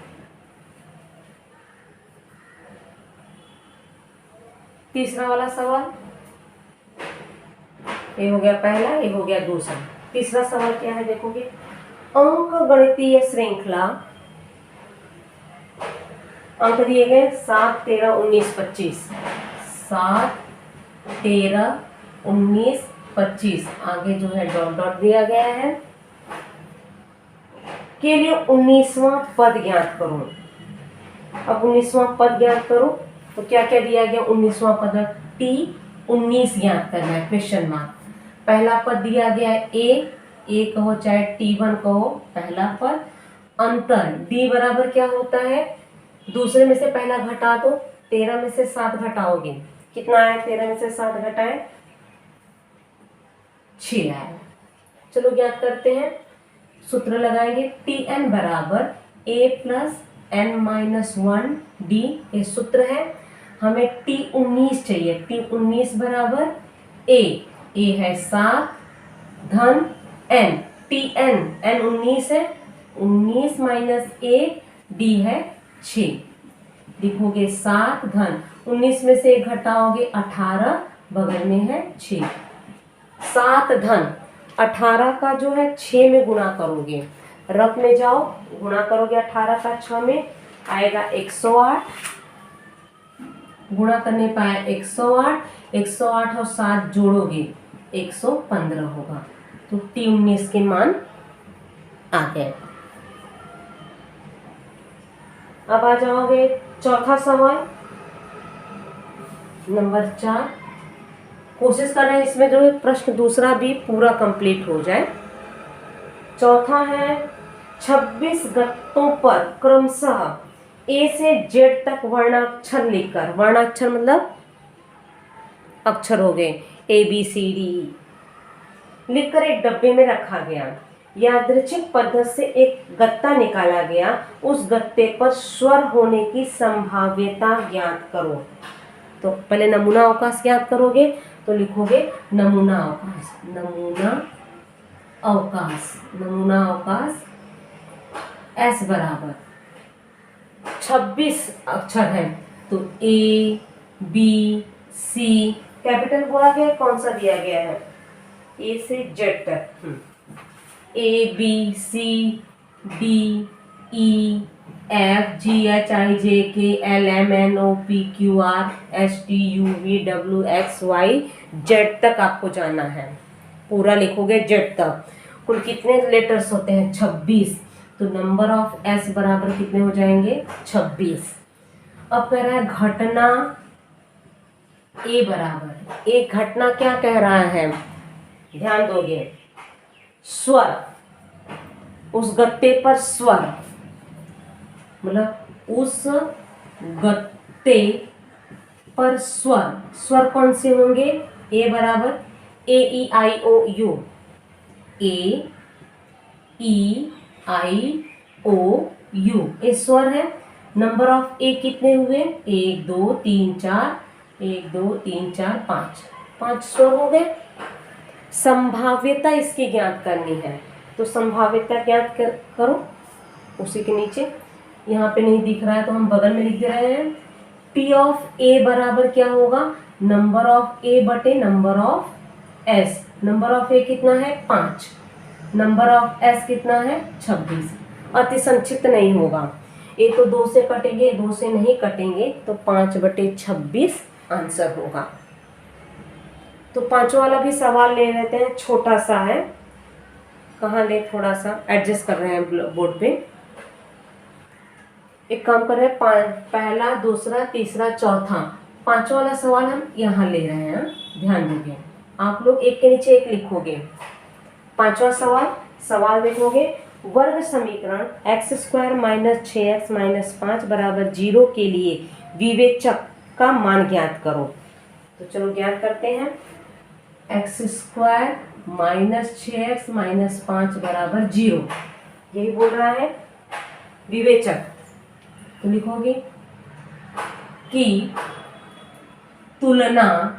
तीसरा वाला सवाल, ये हो गया पहला, ये हो गया दूसरा। तीसरा सवाल क्या है देखोगे, अंक गणितीय श्रृंखला, अंक दिए गए 7, 13, 19, 25, 7, 13, 19, 25, आगे जो है डॉट डॉट दिया गया है, के लिए 19वां पद ज्ञात करो। अब 19वां पद ज्ञात करो तो क्या क्या दिया गया, 19वां पद T19 ज्ञात करना है, क्वेश्चन मार्क। पहला पद दिया गया है ए कहो चाहे T1 कहो, पहला पद, अंतर D बराबर क्या होता है, दूसरे में से पहला घटा दो, 13 में से 7 घटाओगे, कितना आया, 13 में से 7 घटाए 6 आया। चलो ज्ञात करते हैं, सूत्र लगाएंगे, Tn बराबर a प्लस n-1 d, ये सूत्र है। हमें T19 चाहिए, T19 बराबर a है 7 धन n, Tn n 19 है, 19 माइनस a d है 6, लिखोगे 7 धन 19 में से 1 घटाओगे 18, बगल में है 6, 7 धन 18 का जो है 6 में गुणा करोगे, रफ में जाओ, गुणा करोगे 18 का 6 में आएगा 108, गुणा करने पाए 108, 108 और 7 जोड़ोगे 115 होगा, तो T19 के मान आ गए। अब आ जाओगे चौथा सवाल, नंबर 4। कोशिश कर रहे हैं इसमें जो है प्रश्न दूसरा भी पूरा कंप्लीट हो जाए। चौथा है, 26 गत्तों पर क्रमशः A से Z तक वर्णाक्षर लिखकर, वर्णाक्षर मतलब अक्षर हो गए ABCD, लिखकर एक डब्बे में रखा गया। यादृच्छिक पद्धति से एक गत्ता निकाला गया, उस गत्ते पर स्वर होने की संभाव्यता ज्ञात करो। तो पहले नमूना अवकाश ज्ञात करोगे, तो लिखोगे नमूना अवकाश, नमूना अवकाश, नमूना अवकाश S बराबर 26 अक्षर है तो A B सी, कैपिटल बोला गया, कौन सा दिया गया है, ए से जेड तक, A B C D E F G H I J K L M N O P Q R S T U V W X Y Z तक आपको जाना है, पूरा लिखोगे जेड तक। कुल कितने लेटर्स होते हैं, 26, तो नंबर ऑफ एस बराबर कितने हो जाएंगे, 26। अब कह रहा है घटना ए बराबर, एक घटना क्या कह रहा है, ध्यान दोगे, स्वर, उस गत्ते पर स्वर, मतलब उस गत्ते पर स्वर, स्वर कौन से होंगे, ए बराबर ए ई आई ओ you, A E I O you, ए स्वर है। नंबर ऑफ ए कितने हुए, 1 2 3 4, 1 2 3 4 5, 5 स्वर हो गए। संभाव्यता इसकी ज्ञात करनी है, तो संभाव्यता ज्ञात करो, उसी के नीचे, यहाँ पे नहीं दिख रहा है तो हम बगल में लिख दे रहे हैं, पी ऑफ ए बराबर क्या होगा, नंबर ऑफ ए बटे number of S, number of A कितना है 5, नंबर ऑफ एस कितना है 26। अति संक्षिप्त नहीं होगा, ए तो 2 से कटेंगे, 2 से नहीं कटेंगे, तो 5 बटे 26 आंसर होगा। तो पांचवा वाला भी सवाल ले लेते हैं, छोटा सा है, कहाँ ले, थोड़ा सा एडजस्ट कर रहे हैं बोर्ड पे। एक काम कर रहे हैं, पहला दूसरा तीसरा चौथा, पांचवा वाला सवाल हम यहाँ ले रहे हैं, ध्यान दीजिए। आप लोग एक के नीचे एक लिखोगे। पांचवा सवाल देखोगे, वर्ग समीकरण x² - 6x - 5 बराबर 0 के लिए विवेचक का मान ज्ञात करो। तो चलो ज्ञात करते हैं, x² - 6x - 5 बराबर 0, यही बोल रहा है विवेचक। तो लिखोगे कि तुलना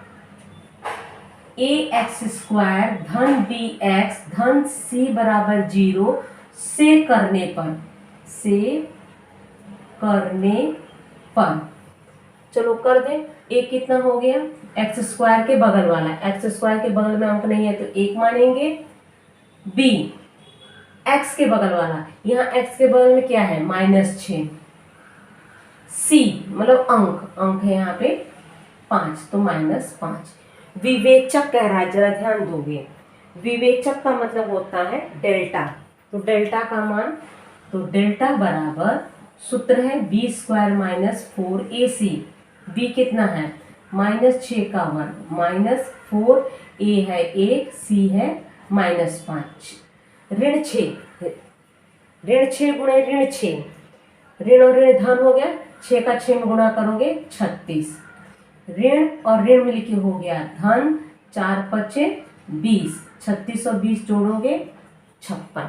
ax² धन bx धन c बराबर 0 से करने पर, चलो कर दें। a कितना हो गया, x² के बगल वाला, x² के बगल में अंक नहीं है तो 1 मानेंगे। b x के बगल वाला, यहाँ x के बगल में क्या है -6, c मतलब अंक है यहाँ पे 5, तो -5। विवेचक कह रहा है, जरा ध्यान दोगे, विवेचक का मतलब होता है डेल्टा, तो डेल्टा का मान, तो डेल्टा बराबर सूत्र है b² - 4ac, b कितना है -6 का वर्ग -4, a है 1, c है -5, ऋण 6 गुणे ऋण 6, ऋण और ऋण धन हो गया, 6 का 6 में गुणा करोगे 36, ऋण और ऋण मिलके हो गया धन, 4 5 20, 36 और 20 जोड़ोगे 56।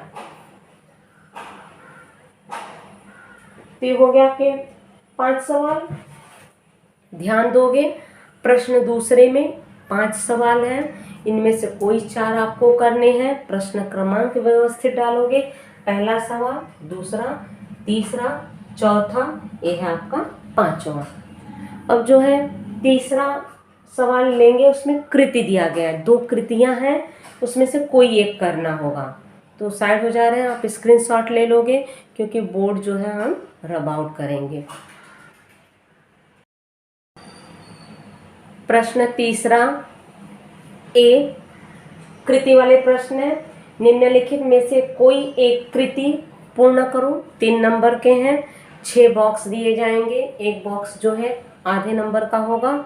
तो ये हो गया आपके 5 सवाल, ध्यान दोगे। प्रश्न दूसरे में 5 सवाल हैं, इनमें से कोई 4 आपको करने हैं, प्रश्न क्रमांक व्यवस्थित डालोगे, पहला सवाल, दूसरा, तीसरा, चौथा, ये है आपका 5वां। अब जो है तीसरा सवाल लेंगे, उसमें कृति दिया गया है, 2 कृतियां हैं, उसमें से कोई एक करना होगा। तो साइड हो जा रहे हैं, आप स्क्रीनशॉट ले लोगे, क्योंकि बोर्ड जो है हम रब आउट करेंगे। प्रश्न तीसरा ए, कृति वाले प्रश्न है, निम्नलिखित में से कोई एक कृति पूर्ण करो, 3 नंबर के हैं, 6 बॉक्स दिए जाएंगे, एक बॉक्स जो है आधे नंबर का होगा,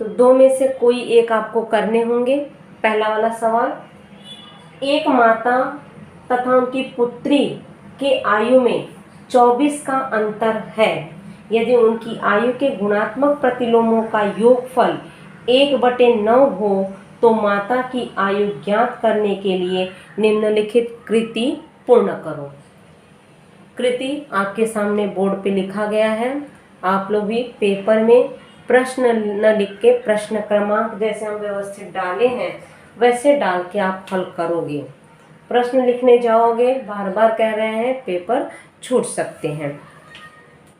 तो 2 में से कोई एक आपको करने होंगे। पहला वाला सवाल, एक माता तथा उनकी पुत्री के आयु में 24 का अंतर है, यदि उनकी आयु के गुणात्मक प्रतिलोमों का योगफल 1/9 हो तो माता की आयु ज्ञात करने के लिए निम्नलिखित कृति पूर्ण करो। कृति आपके सामने बोर्ड पे लिखा गया है, आप लोग भी पेपर में प्रश्न न लिख के प्रश्न क्रमांक जैसे हम व्यवस्थित डाले हैं वैसे डाल के आप हल करोगे। प्रश्न लिखने जाओगे, बार बार कह रहे हैं, पेपर छूट सकते हैं।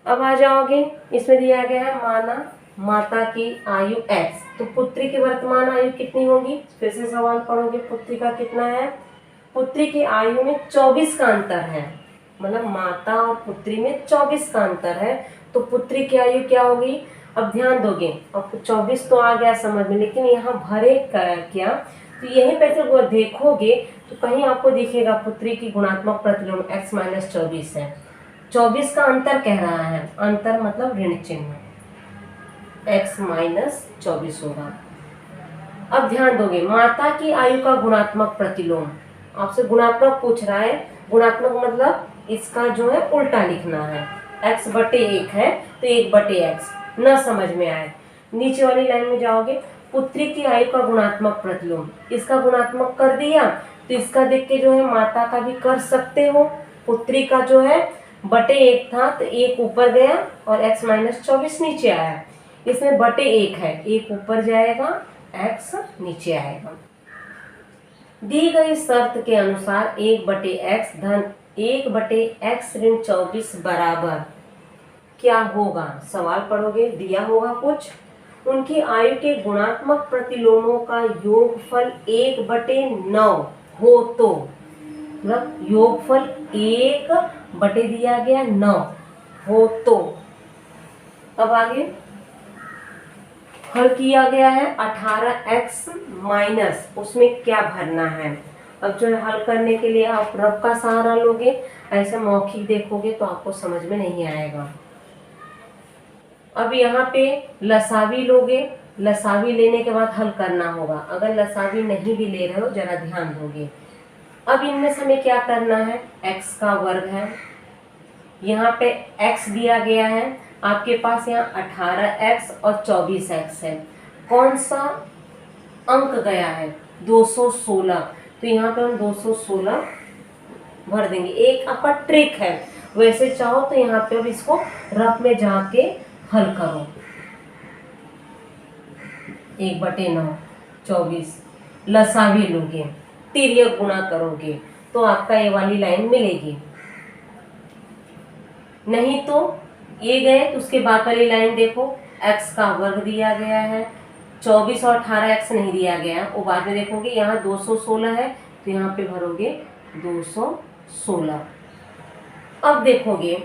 अब आ जाओगे, इसमें दिया गया है माना माता की आयु x, तो पुत्री की वर्तमान आयु कितनी होगी, फिर से सवाल पढ़ोगे पुत्री का कितना है, पुत्री की आयु में 24 का अंतर है, मतलब माता और पुत्री में 24 का अंतर है, तो पुत्री की आयु क्या होगी। अब ध्यान दोगे, अब 24 तो आ गया समझ में, लेकिन यहाँ भरे क्या, तो यहीं पे तो देखोगे तो कहीं आपको दिखेगा पुत्री की गुणात्मक प्रतिलोम x - 24 है, 24 का अंतर कह रहा है, अंतर मतलब ऋण चिन्ह, x - 24 होगा। अब ध्यान दोगे, माता की आयु का गुणात्मक प्रतिलोम, आपसे गुणात्मक पूछ रहा है, गुणात्मक मतलब इसका जो है उल्टा लिखना है, x/1 है तो 1/x, न समझ में आए नीचे वाली लाइन में जाओगे, पुत्री की आयु का गुणात्मक प्रतिलोम, इसका गुणात्मक कर दिया तो इसका देख के जो है माता का भी कर सकते हो, पुत्री का जो है /1 था तो 1 ऊपर गया और x - 24 नीचे आया, इसमें /1 है, 1 ऊपर जाएगा x नीचे आएगा। दी गई शर्त के अनुसार 1/x धन 1/x ऋण 24 बराबर क्या होगा, सवाल पढ़ोगे दिया होगा कुछ, उनकी आयु के गुणात्मक प्रतिलोमों का योगफल 1/9 हो तो, मतलब योगफल 1 दिया गया 9 हो तो। अब आगे हल किया गया है 18x माइनस, उसमें क्या भरना है। अब जो है हल करने के लिए आप रब का सहारा लोगे, ऐसे मौखिक देखोगे तो आपको समझ में नहीं आएगा। अब यहाँ पे लसावी लोगे, लसावी लेने के बाद हल करना होगा, अगर लसावी नहीं भी ले रहे हो जरा ध्यान दोगे। अब इनमें से हमें क्या करना है, x का वर्ग है, यहाँ पे x दिया गया है, आपके पास यहाँ 18x और 24x है, कौन सा अंक गया है 216, तो यहाँ पे हम 216 भर देंगे। एक आपका ट्रिक है, वैसे चाहो तो यहाँ पे अब इसको रफ में जाके हल करो, 1/9 24 लसावी लोगे, तिर्यक गुणा करोगे तो आपका ये वाली लाइन मिलेगी, नहीं तो ये गए तो उसके बाद वाली लाइन देखो, x का वर्ग दिया गया है, 24 और 18x नहीं दिया गया, वो बाद में देखोगे, यहाँ 216 है तो यहाँ पे भरोगे 216। अब देखोगे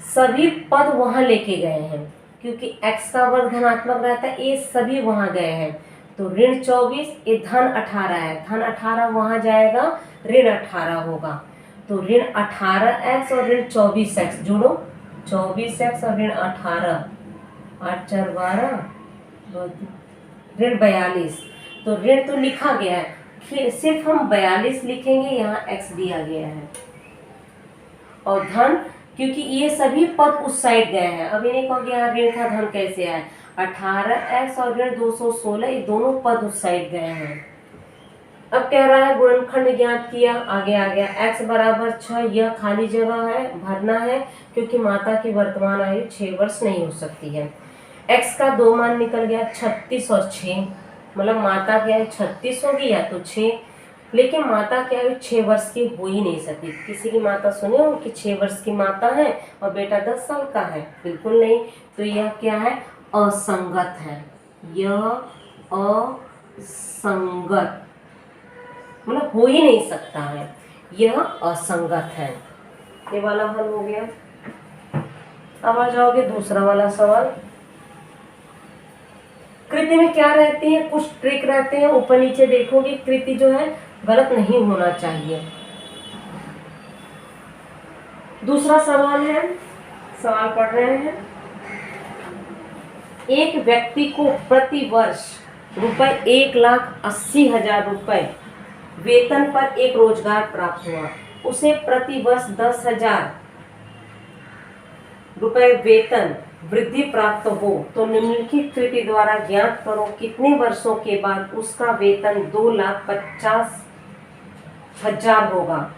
सभी पद वहां लेके गए हैं, क्योंकि x का वर्ग धनात्मक रहता है, ये सभी वहां गए हैं, तो ऋण 24 ये धन 18 है, धन 18 वहां जाएगा, ऋण 18 होगा, तो ऋण 18x और ऋण 24x जोड़ो, 24x और ऋण 18, 8 4 12, ऋण 42, तो ऋण तो लिखा गया है, फिर सिर्फ हम 42 लिखेंगे, यहाँ x दिया गया है, और धन क्योंकि ये सभी पद उस साइड गए हैं, अब इन्हें कहोगे यहाँ ऋण का धन कैसे आए, 18x और ऋण 216 ये दोनों पद उस साइड गए हैं। अब कह रहा है गुणनखंड ज्ञात किया, आगे आ गया x बराबर 6, यह खाली जगह है भरना है, क्योंकि माता की वर्तमान आयु 6 वर्ष नहीं हो सकती है। x का 2 मान निकल गया, 36 और 6, मतलब माता की आयु 36 होगी या तो 6, लेकिन माता की आयु 6 वर्ष की हो ही नहीं सकती। किसी की माता सुने हो कि 6 वर्ष की माता है और बेटा 10 साल का है, बिल्कुल नहीं, तो यह क्या है, असंगत है, यह असंगत मतलब हो ही नहीं सकता है, यह असंगत है। ये वाला हल हो गया। अब आ जाओगे दूसरा वाला सवाल, कृति में क्या रहती है, कुछ ट्रिक रहते हैं, ऊपर नीचे देखोगे कृति जो है गलत नहीं होना चाहिए। दूसरा सवाल है, सवाल पढ़ रहे हैं, एक व्यक्ति को प्रति वर्ष ₹1,80,000 वेतन पर एक रोजगार प्राप्त हुआ, उसे प्रति वर्ष 10,000 रुपए वेतन वृद्धि प्राप्त हो, तो निम्नलिखित कृति द्वारा ज्ञात करो कितने वर्षों के बाद उसका वेतन 2,50,000 होगा।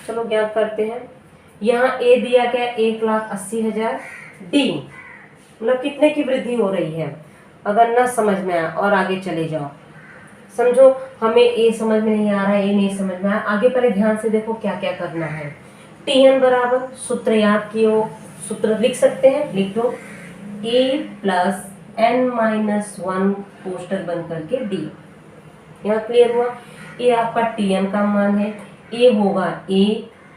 चलो ज्ञात करते हैं। यहाँ ए दिया गया 1,80,000, डी मतलब कितने की वृद्धि हो रही है, अगर न समझ में आया और आगे चले जाओ, समझो हमें ए समझ में नहीं आ रहा है, ए नहीं समझ में आया, आगे पहले ध्यान से देखो क्या क्या करना है। Tn बराबर सूत्र याद किए हो, सूत्र लिख सकते हैं, लिख दो a प्लस n-1 पोस्टर बंद करके d। यहाँ क्लियर हुआ। ये आपका Tn का मान है, a होगा a,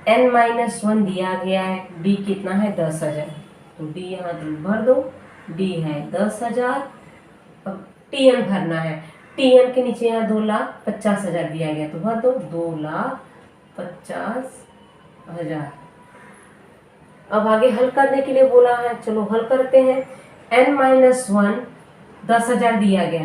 n-1 दिया गया है, d कितना है 10,000, तो d यहाँ भर दो, d है 10,000। अब Tn भरना है, Tn के नीचे यहाँ 2,50,000 दिया गया तो भर दो 2,50,000। अब आगे हल करने के लिए बोला है, चलो हल करते हैं। n-1 10,000 दिया गया,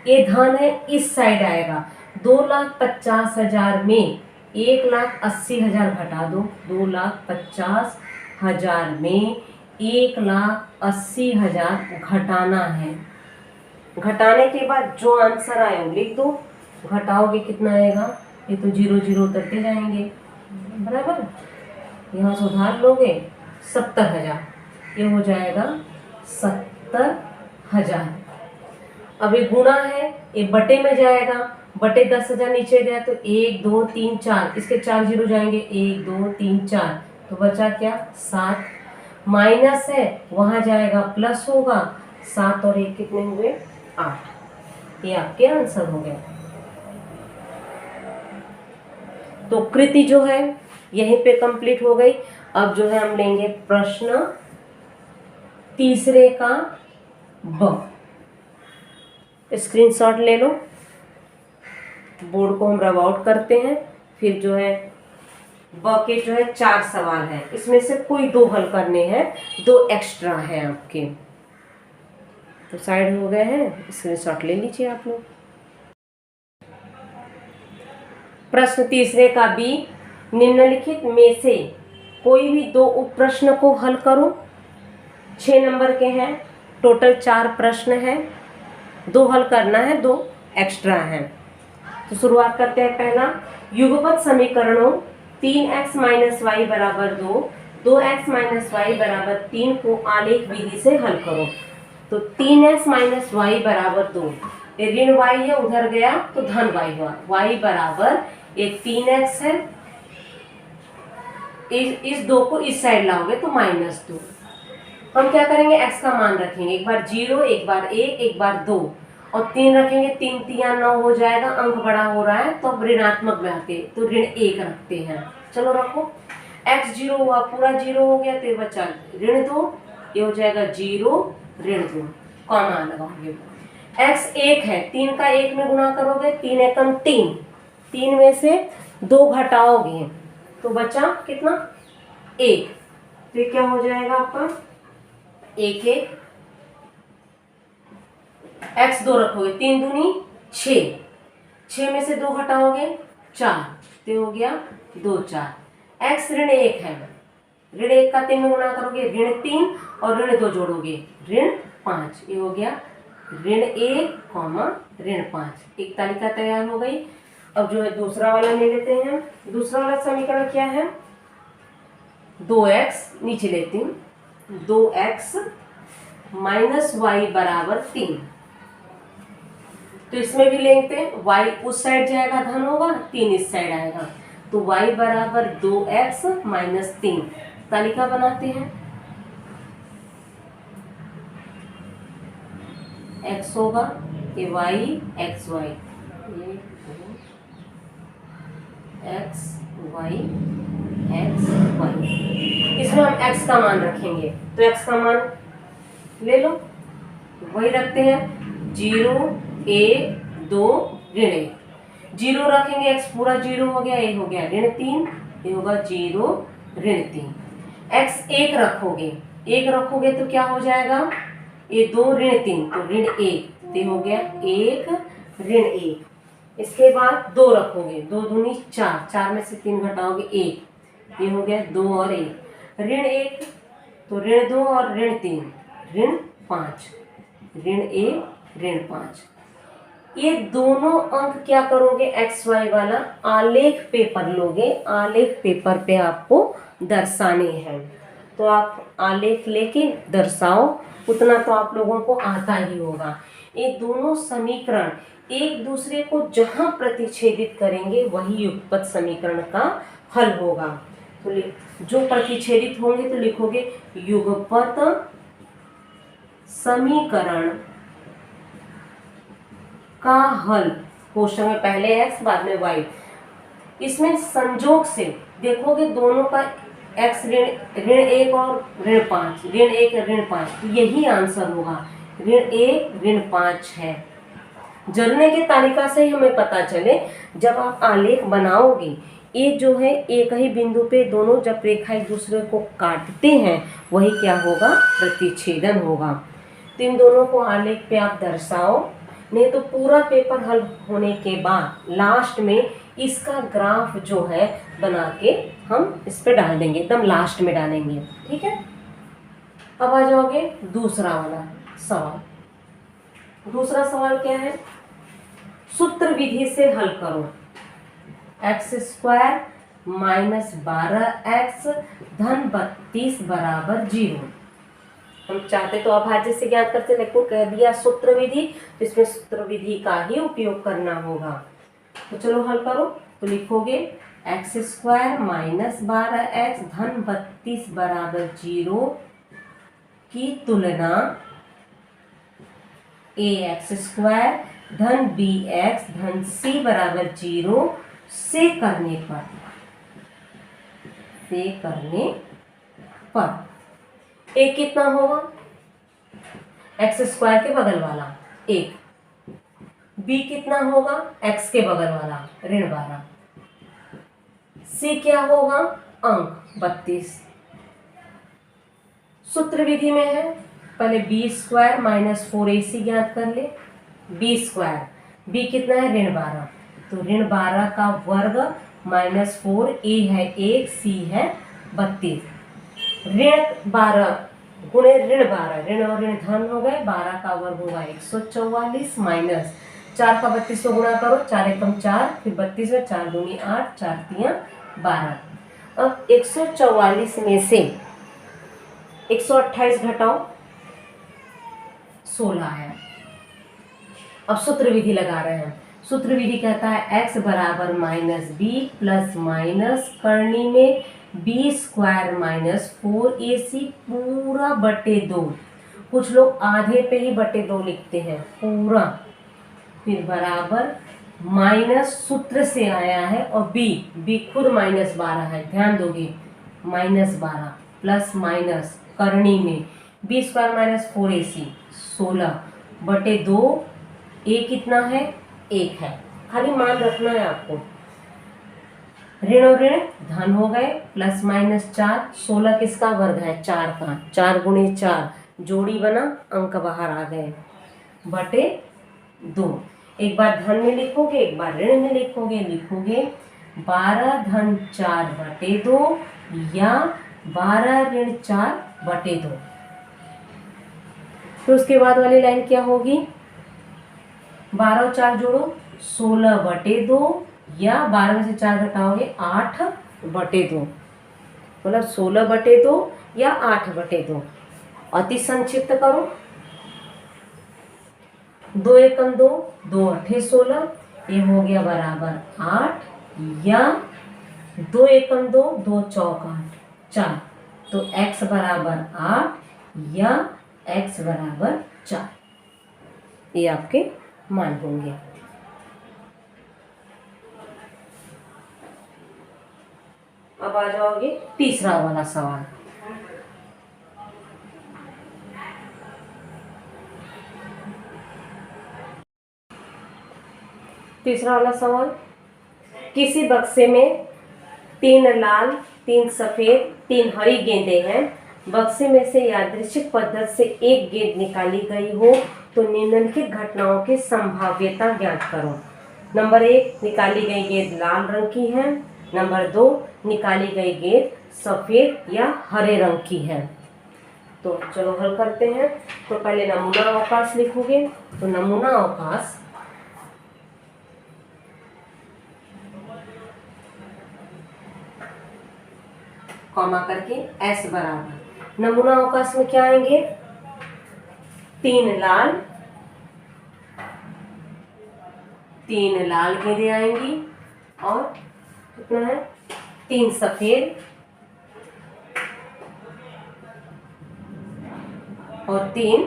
ये धन है इस साइड आएगा, 2,50,000 में 1,80,000 घटा दो, 2,50,000 में 1,80,000 घटाना है। घटाने के बाद जो आंसर आए वो लिख दो, घटाओगे कितना आएगा, ये तो 0 0 उतरते जाएंगे बराबर। यहाँ सुधार लोगे 70,000, ये हो जाएगा 70,000। अब ये गुणा है, ये बटे में जाएगा, बटे 10,000 नीचे गया तो 1 2 3 4, इसके 4 0 जाएंगे, 1 2 3 4, तो बचा क्या 7। माइनस है वहाँ जाएगा प्लस होगा, 7 और 1 कितने हुए 8। ये आपके आंसर हो गया। तो कृति जो है यहीं पे कंप्लीट हो गई। अब जो है हम लेंगे प्रश्न तीसरे का ब। स्क्रीनशॉट ले लो, बोर्ड को हम रब आउट करते हैं। फिर जो है ब के जो है 4 सवाल हैं, इसमें से कोई 2 हल करने हैं, 2 एक्स्ट्रा हैं आपके। तो साइड हो गए हैं, स्क्रीनशॉट ले लीजिए आप लोग। प्रश्न तीसरे का बी, निम्नलिखित में से कोई भी 2 उप प्रश्न को हल करो। 6 नंबर के हैं, टोटल 4 प्रश्न हैं, 2 हल करना है, 2 एक्स्ट्रा हैं। तो शुरुआत करते हैं। पहला, युगपत समीकरणों 3x - y बराबर 2, 2x - y बराबर 3 को आलेख विधि से हल करो। तो 3x - y बराबर 2, ये ऋण y है उधर गया तो धन y हुआ, y बराबर ये 3x है, इस 2 को इस साइड लाओगे तो -2। हम क्या करेंगे, x का मान रखेंगे, एक बार 0, एक बार 1, एक बार 2 और 3 रखेंगे, 3 3 9 हो जाएगा। अंक बड़ा हो रहा है तो अब ऋणात्मक में आते तो ऋण 1 रखते हैं। चलो रखो, x 0 हुआ, पूरा 0 हो गया तो ये बचा ऋण 2, ये हो जाएगा 0 ऋण 2, कॉमा लगाओगे। x 1 है, 3 का 1 में गुणा करोगे, 3 एकम 3, 3 में से 2 घटाओगे तो बचा कितना 1, तो ये क्या हो जाएगा आपका 1 1, x 2 रखोगे, 3 दूनी 6, 6 में से 2 घटाओगे 4, तो हो गया 2 4। x ऋण 1 है, ऋण 1 का 3 में गुणा करोगे ऋण 3 और ऋण 2 जोड़ोगे ऋण 5, ये हो गया ऋण 1, ऋण 5। एक तालिका तैयार हो गई। अब जो है दूसरा वाला ले लेते हैं। दूसरा वाला समीकरण क्या है, 2x, नीचे लेती हूँ, 2x - y बराबर 3। तो इसमें भी लेते हैं, y उस साइड जाएगा धन होगा, 3 इस साइड आएगा, तो y बराबर 2x - 3। तालिका बनाते हैं, x होगा ये y x y, ये x y x y, इसमें हम x का मान रखेंगे तो x का मान ले लो, वही रखते हैं 0 1 2 ऋण 1, 0 रखेंगे, x पूरा 0 हो गया, ये हो गया ऋण 3, ये होगा 0 ऋण 3। x 1 रखोगे, 1 रखोगे तो क्या हो जाएगा, ये 2 ऋण 3 तो ऋण 1, तो हो गया 1 ऋण 1। इसके बाद 2 रखोगे, 2 दूनी 4, 4 में से 3 घटाओगे 1, ये हो गया 2 और 1, ऋण 1 तो ऋण 2 और ऋण 3 ऋण 5, ऋण 1 ऋण 5। ये दोनों अंक क्या करोगे, एक्स वाई वाला आलेख पेपर लोगे, आलेख पेपर पे आपको दर्शाने हैं। तो आप आलेख लेके दर्शाओ, उतना तो आप लोगों को आता ही होगा। ये दोनों समीकरण एक दूसरे को जहां प्रतिच्छेदित करेंगे वही युगपत समीकरण का हल होगा। तो जो प्रतिच्छेदित होंगे तो लिखोगे युगपत समीकरण का हल। क्वेश्चन में पहले x बाद में y। इसमें संजोग से देखोगे दोनों का x ऋण 1 और ऋण 5, ऋण 1 ऋण 5, तो यही आंसर होगा, ऋण 1 ऋण 5 है। जोड़ने की तालिका से ही हमें पता चले, जब आप आलेख बनाओगे ये जो है एक ही बिंदु पे दोनों जब रेखा एक दूसरे को काटते हैं वही क्या होगा, प्रतिच्छेदन होगा। तो इन दोनों को आलेख पे आप दर्शाओ, नहीं तो पूरा पेपर हल होने के बाद लास्ट में इसका ग्राफ जो है बना के हम इस पे डाल देंगे, एकदम लास्ट में डालेंगे, ठीक है। अब आ जाओगे दूसरा वाला सवाल। दूसरा सवाल क्या है, सूत्र विधि से हल करो। x² माइनस 12x धन 32 बराबर 0। हम चाहते तो अभाज्य से ज्ञात करते, लेकिन कह दिया सूत्र विधि, तो इसमें सूत्र विधि का ही उपयोग करना होगा। तो चलो हल करो। तो लिखोगे x² माइनस 12x धन 32 बराबर 0 की तुलना ax² धन bx धन c बराबर 0 से करने पर एक कितना होगा, x² के बगल वाला 1, b कितना होगा, x के बगल वाला ऋण 12, c क्या होगा, अंक 32। सूत्र विधि में है, पहले b² माइनस 4ac ज्ञात कर ले। b², b कितना है, ऋण 12, तो ऋण 12 का वर्ग माइनस 4, a है 1, c है 32, ऋण 12 गुणे ऋण 12, ऋण और ऋण धन हो गए, 12 का वर्ग होगा 144 माइनस 4 का 32 से गुणा करो, 4 एकम 4, फिर 32 में 4 दूनी 8, 4 तियां 12। अब 144 में से 128 घटाओ, 16 है। अब सूत्र विधि लगा रहे हैं। सूत्र विधि कहता है x बराबर माइनस बी प्लस माइनस करनी में b² माइनस 4ac पूरा बटे 2। कुछ लोग आधे पे ही बटे 2 लिखते हैं, पूरा, फिर बराबर माइनस सूत्र से आया है, और b खुद माइनस 12 है, ध्यान दोगे, माइनस 12 प्लस माइनस करनी में b² माइनस 4ac 16 बटे 2, a कितना है, 1 है। खाली मान रखना है आपको। ऋण और ऋण धन हो गए, प्लस माइनस 4, 16 किसका वर्ग है, 4 का, 4 गुणे 4 जोड़ी बना, अंक बाहर आ गए, बटे 2। एक बार धन में लिखोगे, एक बार ऋण में लिखोगे, लिखोगे 12 धन 4 बटे 2 या 12 ऋण 4 बटे 2। तो उसके बाद वाली लाइन क्या होगी, 12 और 4 जोड़ो, 16 बटे 2 या 12 में से 4 घटाओगे 8 बटे 2, मतलब 16 बटे 2 या 8 बटे 2। अति संक्षिप्त करो, 2 एकम 2, 2 अठे 16, ये हो गया बराबर 8, या 2 एकम 2, 2 चौक 8, 4, तो x बराबर 8 या x बराबर 4, ये आपके मान होंगे। अब आ जाओगे तीसरा वाला सवाल। तीसरा वाला सवाल, किसी बक्से में 3 लाल 3 सफेद 3 हरी गेंदें हैं, बक्से में से यादृच्छिक पद्धति से एक गेंद निकाली गई हो तो निम्नलिखित घटनाओं की संभाव्यता ज्ञात करो। नंबर 1, निकाली गई गेंद लाल रंग की है। नंबर 2, निकाली गई गेंद सफेद या हरे रंग की है। तो चलो हल करते हैं। तो पहले नमूना अवकाश लिखोगे, तो नमूना अवकाश कॉमा करके s बराबर, नमूना अवकाश में क्या आएंगे, 3 लाल गेंदें आएंगी, और कितना है, 3 सफेद और 3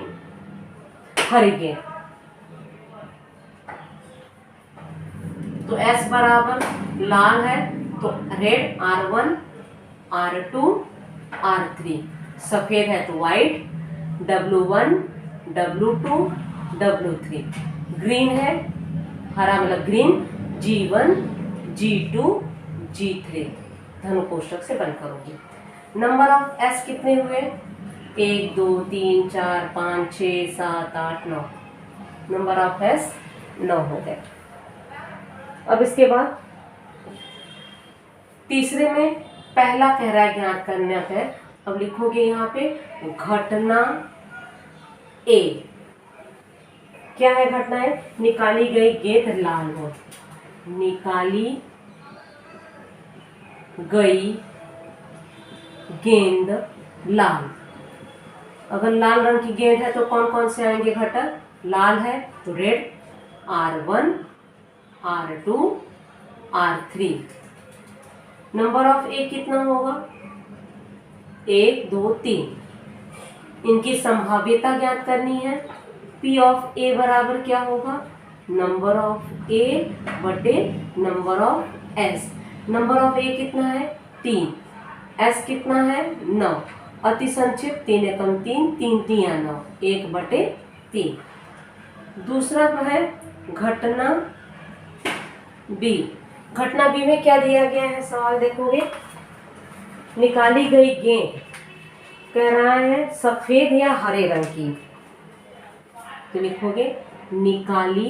हरी गेंद। तो S बराबर लाल है तो रेड R1 R2 R3, सफेद है तो white W1 W2 W3, green है हरा मतलब ग्रीन G1 G2 G3। धनु कोष्ठक से बंद करोगे। नंबर ऑफ S कितने हुए? 1 2 3 4 5 6 7 8 9। नंबर ऑफ S 9 हो गए। अब इसके बाद तीसरे में पहला कह रहा है ज्ञात करना है। अब लिखोगे यहाँ पे घटना A। क्या है घटना है? निकाली गई गेंद लाल हो। निकाली गई गेंद लाल। अगर लाल रंग की गेंद है तो कौन कौन से आएंगे घटक? लाल है तो red R1 R2 R3। Number of A कितना होगा? 1 2 3। इनकी संभाव्यता ज्ञात करनी है। P ऑफ ए बराबर क्या होगा? नंबर ऑफ ए बटे number of S. Number of A कितना है? 3। एस कितना है? 9। अति संक्षिप्त 3 एकम 3 3 3 9 1 बटे 3। दूसरा है घटना बी। घटना बी में क्या दिया गया है? सवाल देखोगे निकाली गई गेंद कह रहा है सफेद या हरे रंग की। तो लिखोगे निकाली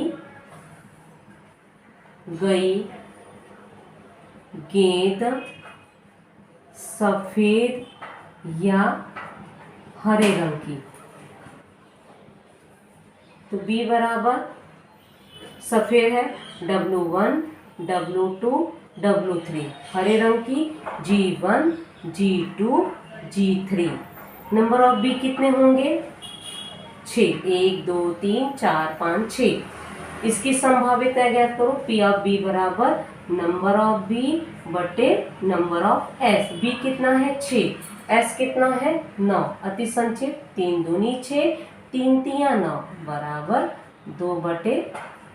गई गेंद सफेद या हरे रंग की। तो बी बराबर सफेद है W1 W2 W3, हरे रंग की G1 G2 G3। Number of B कितने होंगे? 6। 1 2 3 4 5 6। इसकी संभाव्यता ज्ञात करो। P ऑफ बी बराबर नंबर ऑफ बी बटे नंबर ऑफ एस। बी कितना है? 6। एस कितना है? 9। अति संक्षिप्त 3 दूनी 6 3 3 9 बराबर 2 बटे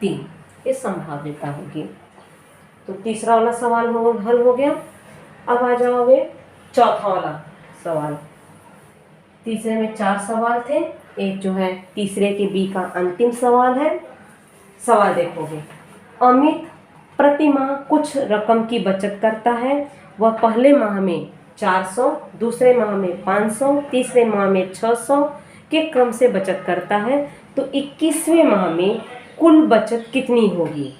3। ये संभाव्यता होगी। तो तीसरा वाला सवाल हल हो गया। अब आ जाओगे चौथा वाला सवाल। तीसरे में 4 सवाल थे, एक जो है तीसरे के बी का अंतिम सवाल है। सवाल देखोगे अमित प्रति माह कुछ रकम की बचत करता है। वह पहले माह में 400, दूसरे माह में 500, तीसरे माह में 600 के क्रम से बचत करता है। तो 21वें माह में कुल बचत कितनी होगी?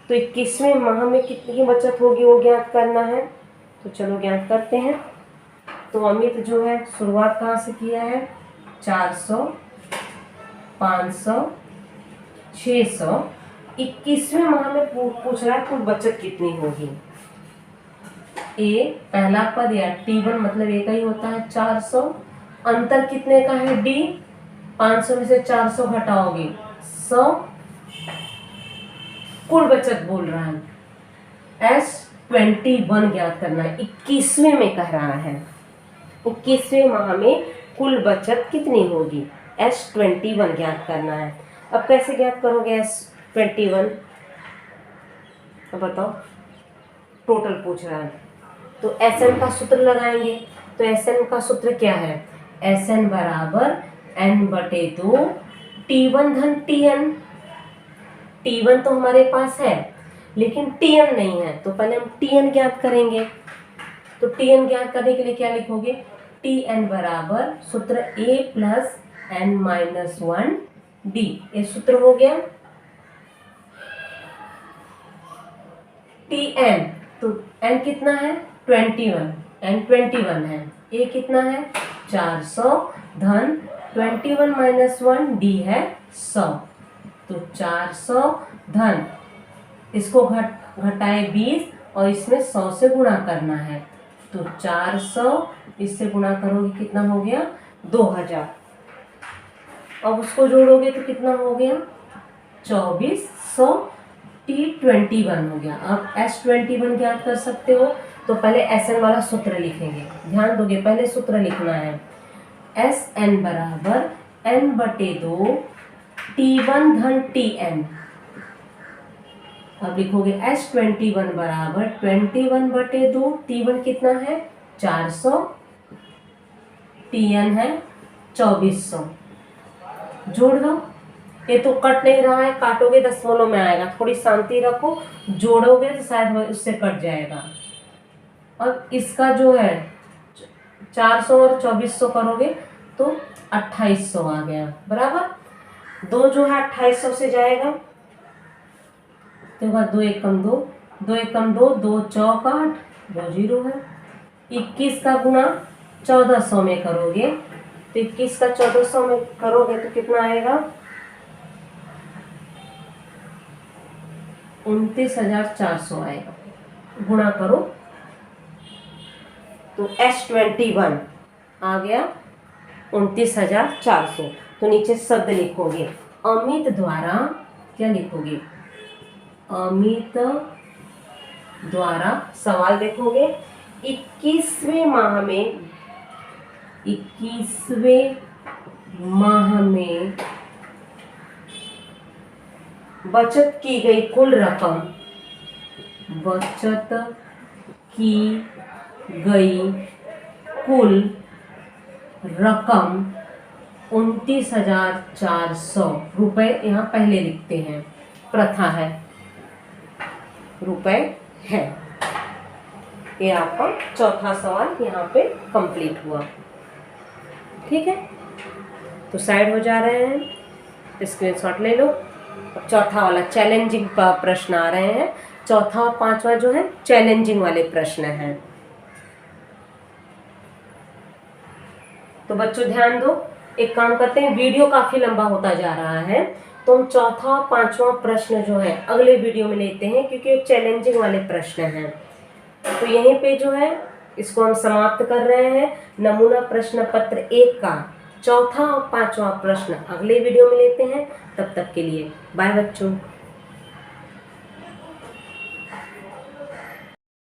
तो 21वें माह में कितनी बचत होगी वो ज्ञात करना है। तो चलो ज्ञात करते हैं। तो अमित जो है शुरुआत कहाँ से किया है? 400 500 600। 21वें माह में पूछ रहा है कुल बचत कितनी होगी। ए पहला पद या T1 मतलब ए का ही होता है 400। अंतर कितने का है? डी 500 में से 400 घटाओगे 100। कुल बचत बोल रहा है S21 ज्ञात करना है। 21वें में कह रहा है 21वें माह में कुल बचत कितनी होगी? S21 ज्ञात करना है। अब कैसे ज्ञात करोगे S21? अब बताओ। टोटल पूछ रहा है तो SN का सूत्र लगाएंगे। तो SN का सूत्र क्या है? SN बराबर N बटे 2 T1 धन TN। T1 तो हमारे पास है लेकिन TN नहीं है, तो पहले हम TN ज्ञात करेंगे। तो TN ज्ञात करने के लिए क्या लिखोगे? TN बराबर सूत्र A plus N minus 1 D। ये सूत्र हो गया। TN तो N कितना है? 21। N 21 है। A कितना है? 400 धन 21 माइनस 1 D है 100। तो 400 धन इसको घटाए 20 और इसमें 100 से गुणा करना है। तो 400 इससे गुणा करोगे कितना हो गया? 2000। अब उसको जोड़ोगे तो कितना हो गया? 2400 T21 हो गया। अब S21 ज्ञात कर सकते हो। तो पहले SN वाला सूत्र लिखेंगे। ध्यान दोगे पहले सूत्र लिखना है। एस एन बराबर n/2 T1 धन Tn। अब लिखोगे S21 बराबर 21/2, T1 कितना है 400, Tn है 2400। जोड़ दो। ये तो कट नहीं रहा है, काटोगे दशमलव में आएगा, थोड़ी शांति रखो, जोड़ोगे तो शायद उससे कट जाएगा। अब इसका जो है 400 और 2400 करोगे तो 2800 आ गया बराबर। 2 जो है 2800 से जाएगा तो 2 एकम 2, 2 एकम 2, 2 चौक 8, 2 0 है। 21 का गुणा 1400 में करोगे तो 21 का 1400 में करोगे तो कितना आएगा 29,400 आएगा। गुणा करो तो S21 आ गया 29,400। तो नीचे शब्द लिखोगे अमित द्वारा, क्या लिखोगे अमित द्वारा, सवाल देखोगे 21वें माह में बचत की गई कुल रकम, बचत की गई कुल रकम 29,400 रुपये। यहाँ पहले लिखते हैं, प्रथा है, रुपए है। ये आपका चौथा सवाल यहाँ पे कंप्लीट हुआ। ठीक है, तो साइड हो जा रहे हैं, स्क्रीनशॉट ले लो। अब चौथा वाला चैलेंजिंग प्रश्न आ रहे हैं। चौथा और पांचवा जो है चैलेंजिंग वाले प्रश्न हैं। तो बच्चों ध्यान दो, एक काम करते हैं, वीडियो काफी लंबा होता जा रहा है तो हम चौथा और पांचवा प्रश्न जो है अगले वीडियो में लेते हैं, क्योंकि चैलेंजिंग वाले प्रश्न हैं। तो यहीं पे जो है इसको हम समाप्त कर रहे हैं। नमूना प्रश्न पत्र 1 का चौथा और पांचवा प्रश्न अगले वीडियो में लेते हैं। तब तक के लिए बाय बच्चों।